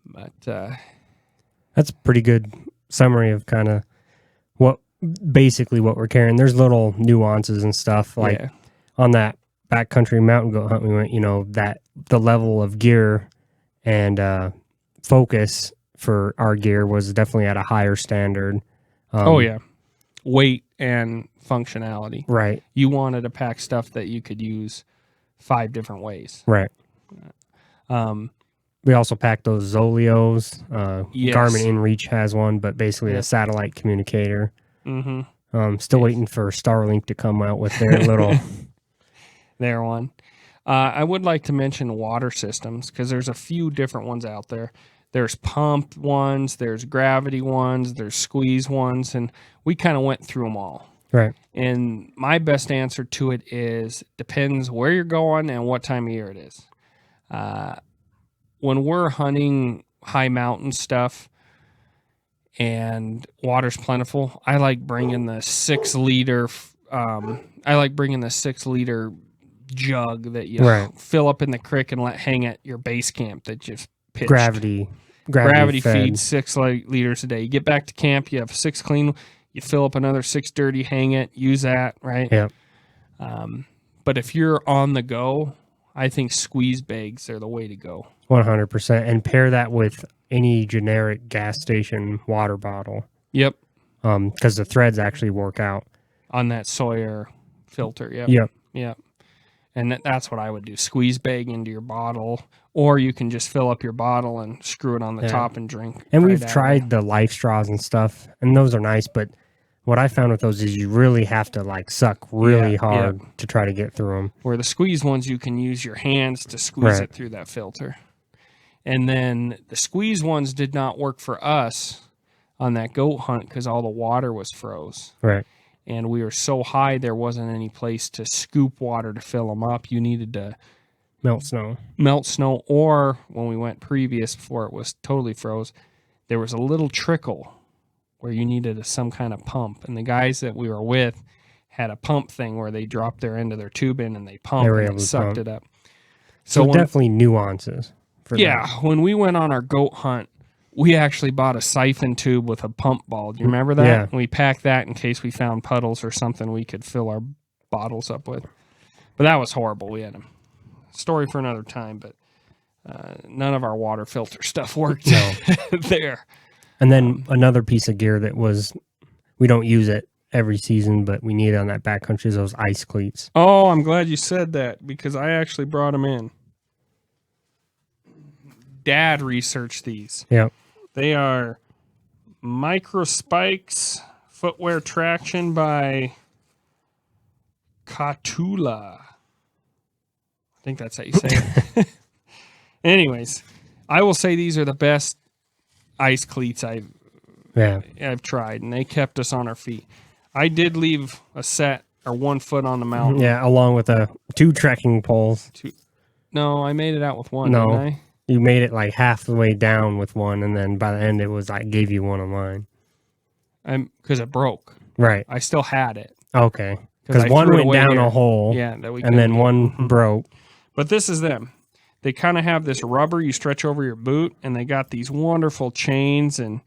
But that's a pretty good summary of kind of basically what we're carrying. There's little nuances and stuff like on that backcountry mountain goat hunt we went, you know, that the level of gear and focus for our gear was definitely at a higher standard. Weight and functionality. Right. You wanted to pack stuff that you could use 5 different ways. Right. We also packed those Zolios. Garmin InReach has one, but basically a satellite communicator. Mm-hmm. Still waiting for Starlink to come out with their little... their one. I would like to mention water systems because there's a few different ones out there. There's pump ones, there's gravity ones, there's squeeze ones, and we kind of went through them all. Right. And my best answer to it is depends where you're going and what time of year it is. When we're hunting high mountain stuff, and water's plentiful, I like bringing the 6 liter. I like bringing the 6 liter jug that you fill up in the creek and let hang at your base camp that just pitched. Gravity feeds 6 liters a day. You get back to camp, you have 6 clean. You fill up another 6 dirty, hang it, use that, right? Yeah. But if you're on the go, I think squeeze bags are the way to go. 100%, and pair that with any generic gas station water bottle. Yep. Because the threads actually work out on that Sawyer filter. Yep. And that's what I would do. Squeeze bag into your bottle, or you can just fill up your bottle and screw it on the top and drink. And we've tried the life straws and stuff, and those are nice, but what I found with those is you really have to like suck really hard to try to get through them. Where the squeeze ones, you can use your hands to squeeze it through that filter. And then the squeeze ones did not work for us on that goat hunt because all the water was froze. Right. And we were so high, there wasn't any place to scoop water to fill them up. You needed to melt snow. Or when we went previous, before it was totally froze, there was a little trickle where you needed some kind of pump. And the guys that we were with had a pump thing where they dropped their end of their tube in and they pumped and sucked it up. So definitely nuances. that. When we went on our goat hunt, we actually bought a siphon tube with a pump ball. Do you remember that? Yeah. And we packed that in case we found puddles or something we could fill our bottles up with. But that was horrible. We had a story for another time, but none of our water filter stuff worked there. And then another piece of gear that we don't use it every season, but we need it on that backcountry is those ice cleats. Oh, I'm glad you said that because I actually brought them in. Dad researched these. Yeah. They are Micro Spikes footwear traction by Katula. I think that's how you say it. Anyways, I will say these are the best ice cleats I've tried, and they kept us on our feet. I did leave a set or 1 foot on the mountain. Yeah, along with 2 trekking poles. No, I made it out with one, no, didn't I? You made it like half the way down with one, and then by the end it was I gave you one of mine. Because it broke. Right. I still had it. Okay. Because one went down a hole. Yeah, and then one broke. But this is them. They kind of have this rubber you stretch over your boot, and they got these wonderful chains and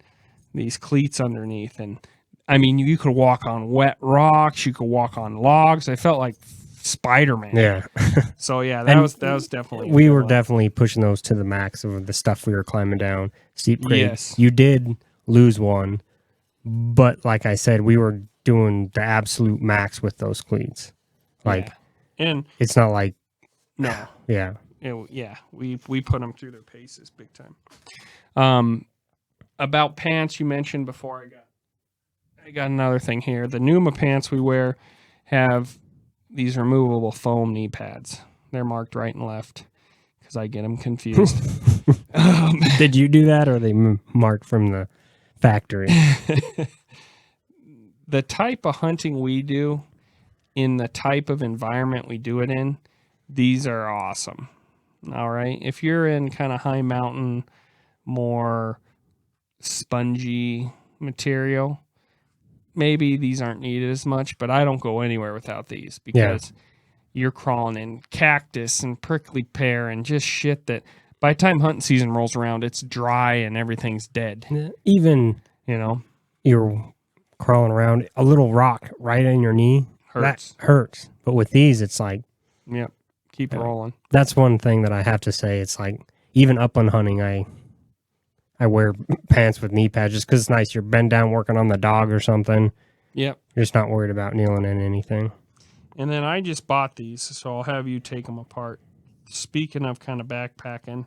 these cleats underneath. And I mean, you could walk on wet rocks, you could walk on logs. I felt like Spider-Man. Yeah. So yeah, that was definitely. We were definitely pushing those to the max of the stuff we were climbing down steep grade. Yes. You did lose one, but like I said, we were doing the absolute max with those cleats. Like, and it's not like no. Yeah. We put them through their paces big time. About pants you mentioned before, I got another thing here. The Numa pants we wear have these removable foam knee pads. They're marked right and left because I get them confused. Did you do that, or are they marked from the factory? The type of hunting we do, in the type of environment we do it in, these are awesome. All right. If you're in kind of high mountain, more spongy material, maybe these aren't needed as much, but I don't go anywhere without these because you're crawling in cactus and prickly pear and just shit that by the time hunting season rolls around, it's dry and everything's dead. Even, you're crawling around, a little rock right in your knee hurts. That hurts. But with these, it's like, yep. Keep rolling. That's one thing that I have to say. It's like, even upland hunting, I wear pants with knee pads just because it's nice. You're bent down working on the dog or something. Yep. You're just not worried about kneeling in anything. And then I just bought these, so I'll have you take them apart. Speaking of kind of backpacking,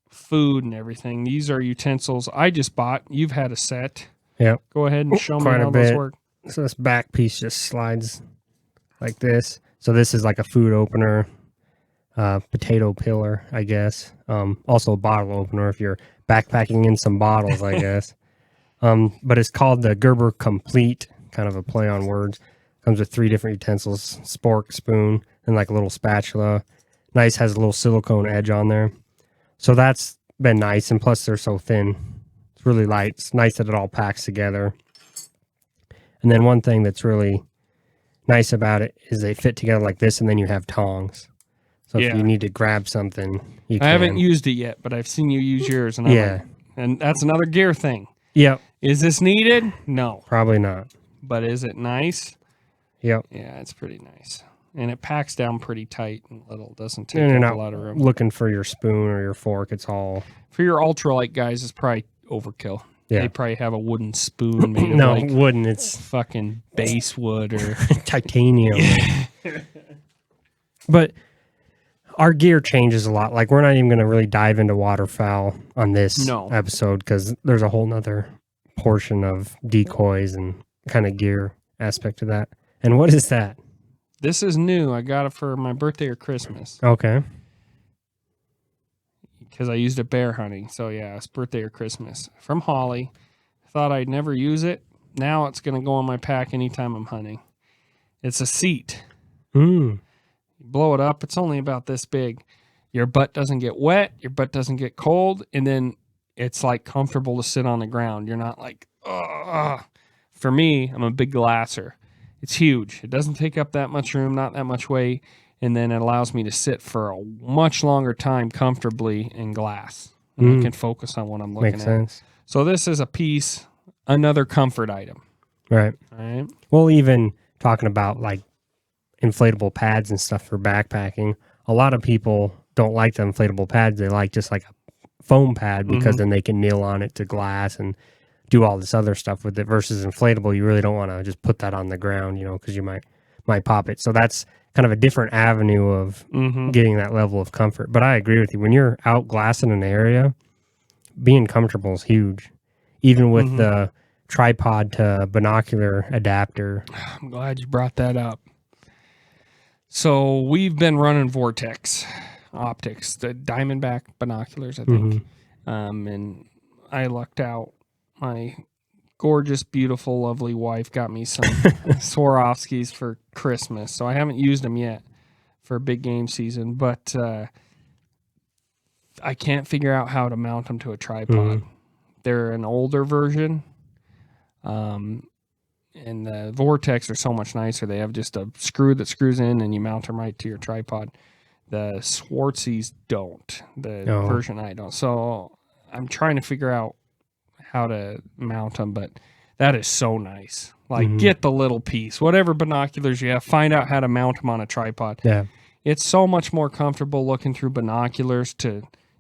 food and everything, these are utensils I just bought. You've had a set. Yep. Go ahead and show me how those work. So this back piece just slides like this. So this is like a food opener, potato pillar, I guess. Also a bottle opener if you're backpacking in some bottles, I guess. But it's called the Gerber Complete, kind of a play on words. Comes with 3 different utensils, spork, spoon, and like a little spatula. Nice, has a little silicone edge on there. So that's been nice, and plus they're so thin. It's really light. It's nice that it all packs together. And then one thing that's really nice about it is they fit together like this, and then you have tongs. So if you need to grab something, you can. I haven't used it yet, but I've seen you use yours. And and that's another gear thing. Yep. Is this needed? No. Probably not. But is it nice? Yep. Yeah, it's pretty nice. And it packs down pretty tight and little. Doesn't take up a lot of room. Looking for your spoon or your fork. It's all... For your ultralight guys, it's probably overkill. Yeah. They probably have a wooden spoon made of no, wooden. It's fucking basswood or titanium. But our gear changes a lot. Like, we're not even going to really dive into waterfowl on this episode because there's a whole nother portion of decoys and kind of gear aspect of that. And what is that? This is new. I got it for my birthday or Christmas. Okay. Because I used it bear hunting. So, yeah, it's birthday or Christmas. From Holly. Thought I'd never use it. Now it's going to go in my pack anytime I'm hunting. It's a seat. You blow it up. It's only about this big. Your butt doesn't get wet. Your butt doesn't get cold. And then it's like comfortable to sit on the ground. You're not like, ugh. For me, I'm a big glasser. It's huge. It doesn't take up that much room, not that much weight. and then it allows me to sit for a much longer time comfortably in glass. And I can focus on what I'm looking Makes at. sense. So this is a piece, another comfort item. Right. All right. Well, even talking about like inflatable pads and stuff for backpacking, a lot of people don't like the inflatable pads. They like just like a foam pad because then they can kneel on it to glass and do all this other stuff with it versus inflatable. You really don't want to just put that on the ground, because you might pop it. So that's kind of a different avenue of getting that level of comfort. But I agree with you. When you're out glassing an area, being comfortable is huge. Even with the tripod to binocular adapter. I'm glad you brought that up. So we've been running Vortex optics, the Diamondback binoculars, I think. And I lucked out. My gorgeous, beautiful, lovely wife got me some Swarovskis for Christmas. So I haven't used them yet for big game season, but I can't figure out how to mount them to a tripod. They're an older version. And the Vortex are so much nicer. They have just a screw that screws in and you mount them right to your tripod. The Swartzies don't. The version I don't. So I'm trying to figure out how to mount them, but that is so nice. Like, get the little piece. Whatever binoculars you have, find out how to mount them on a tripod. Yeah. It's so much more comfortable looking through binoculars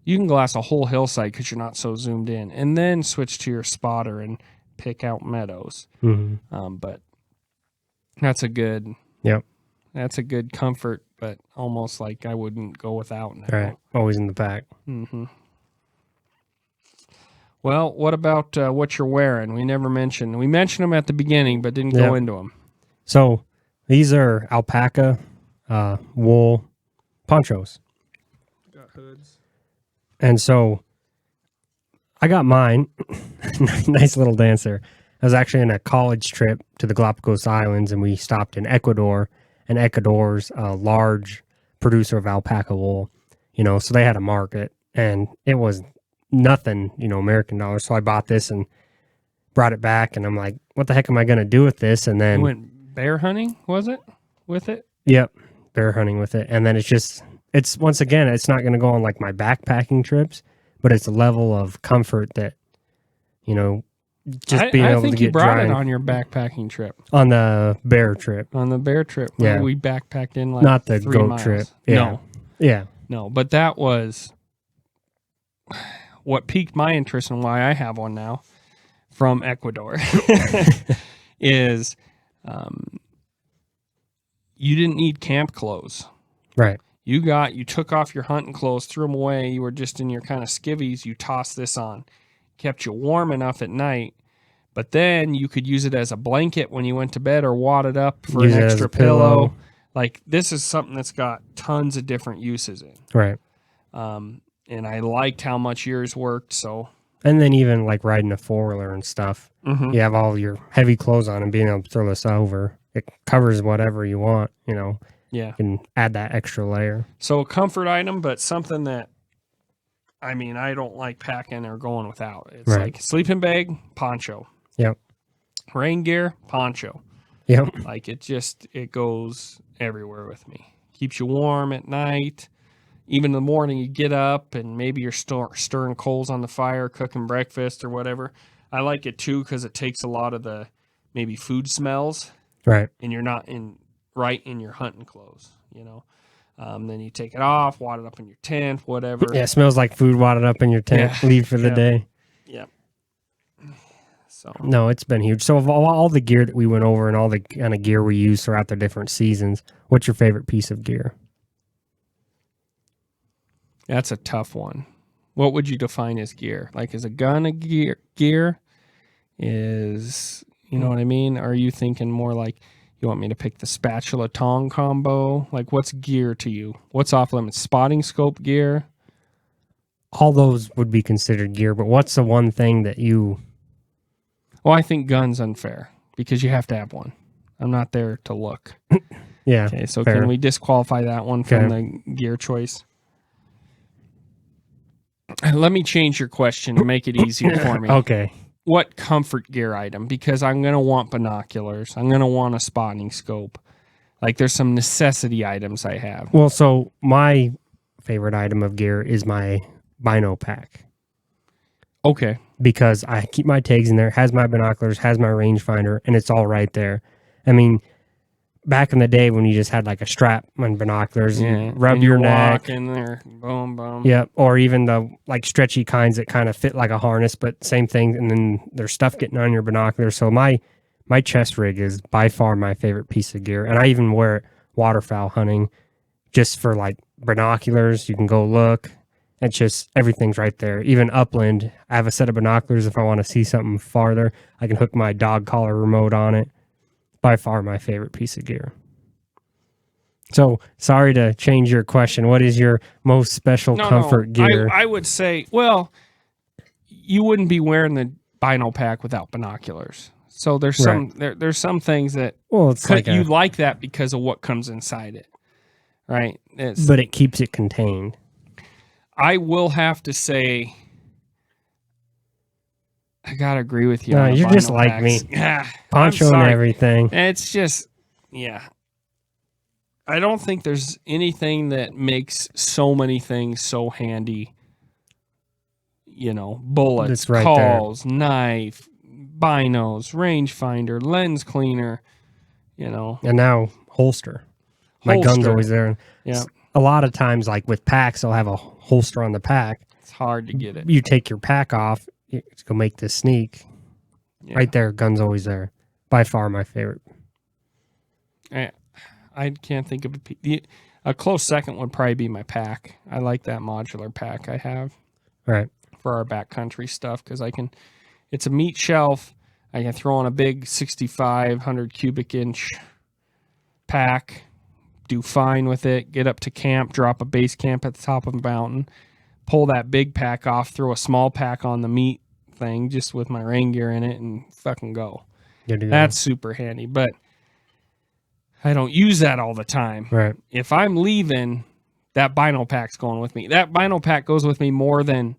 you can glass a whole hillside because you're not so zoomed in, and then switch to your spotter and pick out meadows. But that's a good comfort, but almost like I wouldn't go without now. Right. Always in the pack. Well, what about what you're wearing? We mentioned them at the beginning, but didn't go into them. So these are alpaca wool ponchos. Got hoods. And so I got mine. Nice little dancer. I was actually on a college trip to the Galapagos Islands, and we stopped in Ecuador. And Ecuador's a large producer of alpaca wool. So they had a market, and it was nothing, American dollars. So I bought this and brought it back, and I'm like, what the heck am I going to do with this? And then you went bear hunting, was it? With it? Yep. Bear hunting with it. And then it's once again, it's not going to go on like my backpacking trips, but it's a level of comfort that, just being able to get dry. I think you brought it on your backpacking trip. On the bear trip. On the bear trip. Yeah. We backpacked in like not the 3 goat miles. trip. Yeah. No. Yeah. No, but that was what piqued my interest and why I have one now from Ecuador is you didn't need camp clothes. Right. You took off your hunting clothes, threw them away. You were just in your kind of skivvies. You tossed this on, kept you warm enough at night, but then you could use it as a blanket when you went to bed or wad it up for an extra pillow. Like, this is something that's got tons of different uses in. Right. And I liked how much yours worked. So, and then even like riding a four-wheeler and stuff, you have all your heavy clothes on and being able to throw this over. It covers whatever you want, Yeah. You can add that extra layer. So a comfort item, but something that, I don't like packing or going without. It's like sleeping bag, poncho. Yep. Rain gear, poncho. Yep. Like it goes everywhere with me. Keeps you warm at night. Even in the morning, you get up and maybe you're stirring coals on the fire, cooking breakfast or whatever. I like it too because it takes a lot of the maybe food smells. Right. And you're not in your hunting clothes, Then you take it off, wad it up in your tent, whatever. Yeah, it smells like food wadded up in your tent. Yeah. Leave for the day. Yeah. So no, it's been huge. So of all the gear that we went over and all the kind of gear we use throughout the different seasons, what's your favorite piece of gear? That's a tough one. What would you define as gear? Like, is a gun a gear? Is, you know what I mean? Are you thinking more like you want me to pick the spatula tong combo? Like, what's gear to you? What's off limits? Spotting scope gear? All those would be considered gear, but what's the one thing that you... Well, I think gun's unfair because you have to have one. I'm not there to look. Yeah. Okay, so fair. Can we disqualify that one from the gear choice? Let me change your question to make it easier for me. Okay. What comfort gear item? Because I'm going to want binoculars. I'm going to want a spotting scope. Like there's some necessity items I have. Well, so my favorite item of gear is my bino pack. Okay. Because I keep my tags in there, has my binoculars, has my rangefinder, and it's all right there. I mean, back in the day when you just had like a strap on binoculars, you rub your neck. In there, boom, boom. Yep. Or even the like stretchy kinds that kind of fit like a harness, but same thing. And then there's stuff getting on your binoculars. So my chest rig is by far my favorite piece of gear. And I even wear it waterfowl hunting just for like binoculars. You can go look. It's just everything's right there. Even upland, I have a set of binoculars. If I want to see something farther, I can hook my dog collar remote on it. By far my favorite piece of gear. So, sorry to change your question. What is your most special comfort gear? I would say, well, you wouldn't be wearing the bino pack without binoculars. So there's some there's some things that it's like you like that because of what comes inside it, right? But it keeps it contained. I will have to say, I gotta agree with you. No, you're just like me. Poncho and everything. It's just, I don't think there's anything that makes so many things so handy. You know, bullets, calls, knife, binos, rangefinder, lens cleaner, you know. And now holster. My gun's always there. Yeah. A lot of times, like with packs, they'll have a holster on the pack. It's hard to get it. You take your pack off, you go make the sneak. Yeah. Right there, gun's always there. By far my favorite. I can't think of a close second would probably be my pack. I like that modular pack I have. Right. For our backcountry stuff because it's a meat shelf. I can throw on a big 6,500 cubic inch pack, do fine with it, get up to camp, drop a base camp at the top of a mountain, pull that big pack off, throw a small pack on the meat thing just with my rain gear in it and fucking go. That's super handy, but I don't use that all the time. Right. If I'm leaving, that bino pack's going with me. That bino pack goes with me more than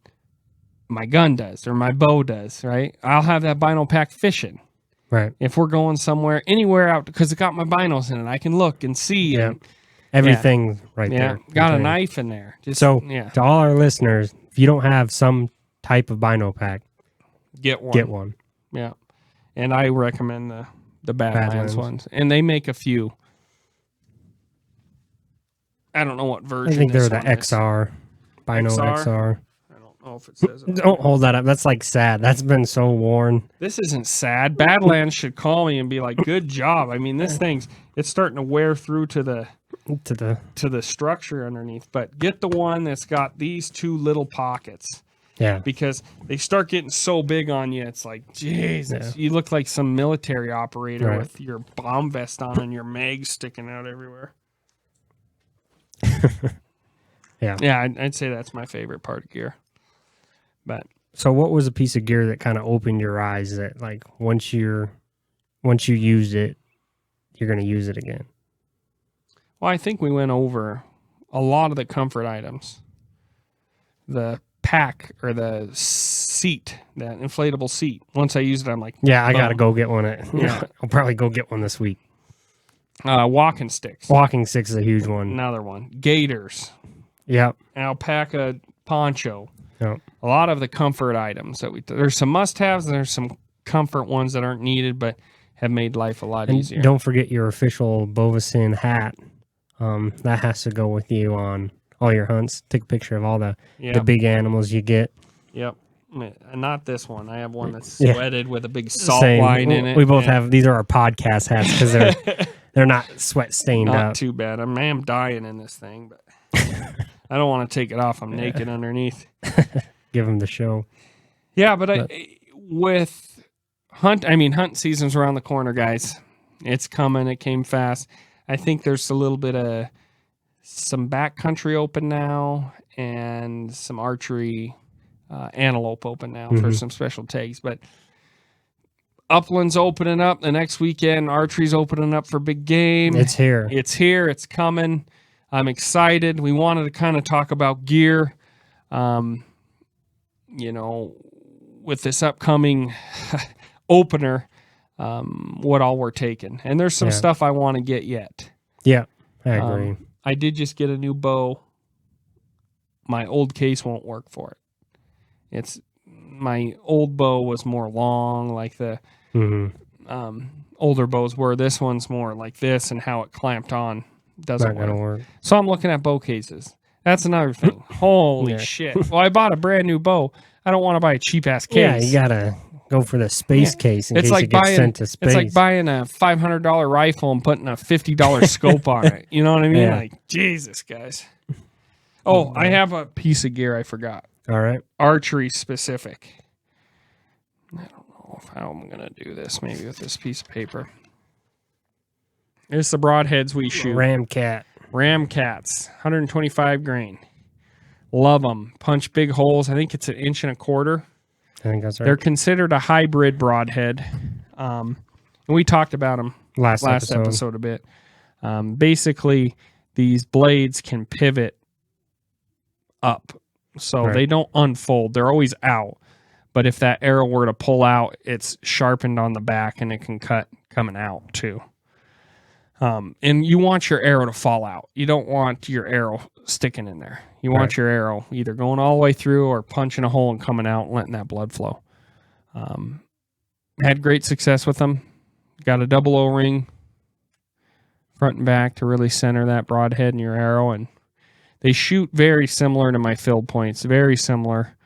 my gun does or my bow does, right? I'll have that bino pack fishing. Right. If we're going somewhere, anywhere out, because it got my binos in it, I can look and see. Yeah. Everything right there. Got a knife in there. To all our listeners, if you don't have some type of bino pack, get one. Get one. Yeah. And I recommend the Badlands ones. And they make a few. I don't know what version. I think they're the XR. Bino XR. Oh, if it says it. Don't hold that up. That's like sad. That's been so worn. This isn't sad. Badlands should call me and be like, "Good job." I mean, it's starting to wear through to the structure underneath. But get the one that's got these two little pockets. Yeah. Because they start getting so big on you, it's like, Jesus, you look like some military operator with your bomb vest on and your mags sticking out everywhere. Yeah, I'd say that's my favorite part of gear. But so what was a piece of gear that kind of opened your eyes that like once you used it, you're going to use it again? Well, I think we went over a lot of the comfort items. The pack or the seat, that inflatable seat. Once I used it, I'm like, yeah, I got to go get one. I'll probably go get one this week. Walking sticks. Walking sticks is a huge one. Another one. Gaiters. Yep. Alpaca poncho. Yep. A lot of the comfort items that there's some must-haves and there's some comfort ones that aren't needed but have made life a lot easier. Don't forget your official Bovasin hat. That has to go with you on all your hunts. Take a picture of all the big animals you get. Yep. Not this one. I have one that's sweated with a big salt line in it. We both have. These are our podcast hats because they're not sweat stained up. Not too bad. I am dying in this thing, but I don't want to take it off. I'm naked underneath. Give them the show. Yeah, but with hunt season's around the corner, guys. It's coming. It came fast. I think there's a little bit of some backcountry open now and some archery antelope open now for some special tags. But upland's opening up the next weekend. Archery's opening up for big game. It's here. It's coming. I'm excited. We wanted to kind of talk about gear, with this upcoming opener, what all we're taking. And there's some stuff I want to get yet. Yeah, I agree. I did just get a new bow. My old case won't work for it. My old bow was more long, like the older bows were. This one's more like this, and how it clamped on doesn't work. So I'm looking at bow cases. That's another thing. Holy shit. Well, I bought a brand new bow. I don't want to buy a cheap ass case. Yeah, you gotta go for the space case in case it gets sent to space. It's like buying a $500 rifle and putting a $50 scope on it. You know what I mean? Yeah. Like, Jesus, guys. Oh, I have a piece of gear I forgot. All right. Archery specific. I don't know how I'm going to do this. Maybe with this piece of paper. It's the broadheads we shoot. Ramcats, 125 grain. Love them. Punch big holes. I think it's 1.25 inches. I think that's right. They're considered a hybrid broadhead. And we talked about them last episode a bit. Basically, these blades can pivot up. So they don't unfold. They're always out. But if that arrow were to pull out, it's sharpened on the back and it can cut coming out too. And you want your arrow to fall out. You don't want your arrow sticking in there. You want your arrow either going all the way through or punching a hole and coming out and letting that blood flow. Had great success with them. Got a double O-ring front and back to really center that broadhead in your arrow. And they shoot very similar to my field points. Very similar.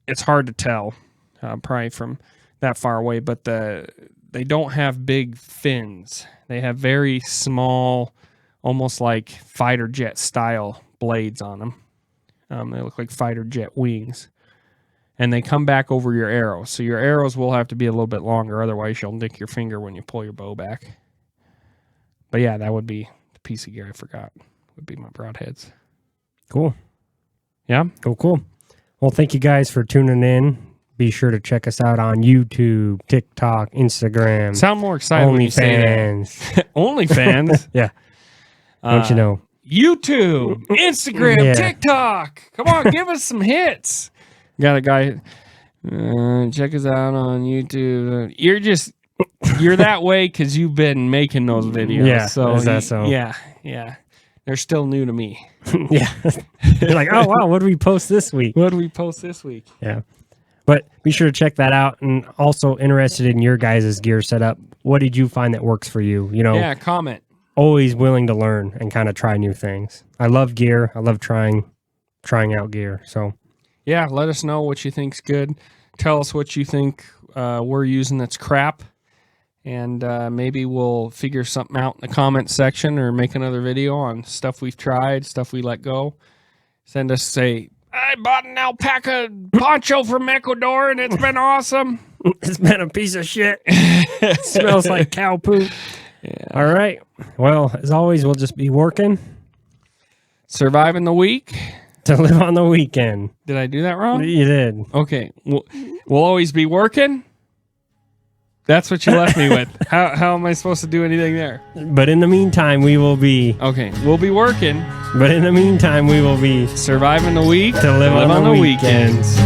It's hard to tell probably from that far away, but they don't have big fins. They have very small, almost like fighter jet style blades on them. They look like fighter jet wings. And they come back over your arrows. So your arrows will have to be a little bit longer. Otherwise, you'll nick your finger when you pull your bow back. But yeah, that would be the piece of gear I forgot. Would be my broadheads. Cool. Yeah? Cool. Well, thank you guys for tuning in. Be sure to check us out on YouTube, TikTok, Instagram. Sound more excited when you say that. OnlyFans? Yeah. Don't you know? YouTube, Instagram, TikTok. Come on, give us some hits. Got a guy. Check us out on YouTube. You're that way because you've been making those videos. Yeah. So yeah. They're still new to me. Yeah. You're like, oh wow, what did we post this week? Yeah. But be sure to check that out, and also interested in your guys' gear setup. What did you find that works for you? Yeah, comment. Always willing to learn and kind of try new things. I love gear. I love trying out gear. So yeah, let us know what you think's good. Tell us what you think we're using that's crap, and maybe we'll figure something out in the comment section or make another video on stuff we've tried, stuff we let go. Send us I bought an alpaca poncho from Ecuador and it's been awesome. It's been a piece of shit. It smells like cow poop. Yeah. All right. Well, as always, we'll just be working. Surviving the week. To live on the weekend. Did I do that wrong? You did. Okay. We'll always be working. That's what you left me with. How am I supposed to do anything there? But in the meantime, we will be... Okay, we'll be working. But in the meantime, we will be... Surviving the week to live on the weekends.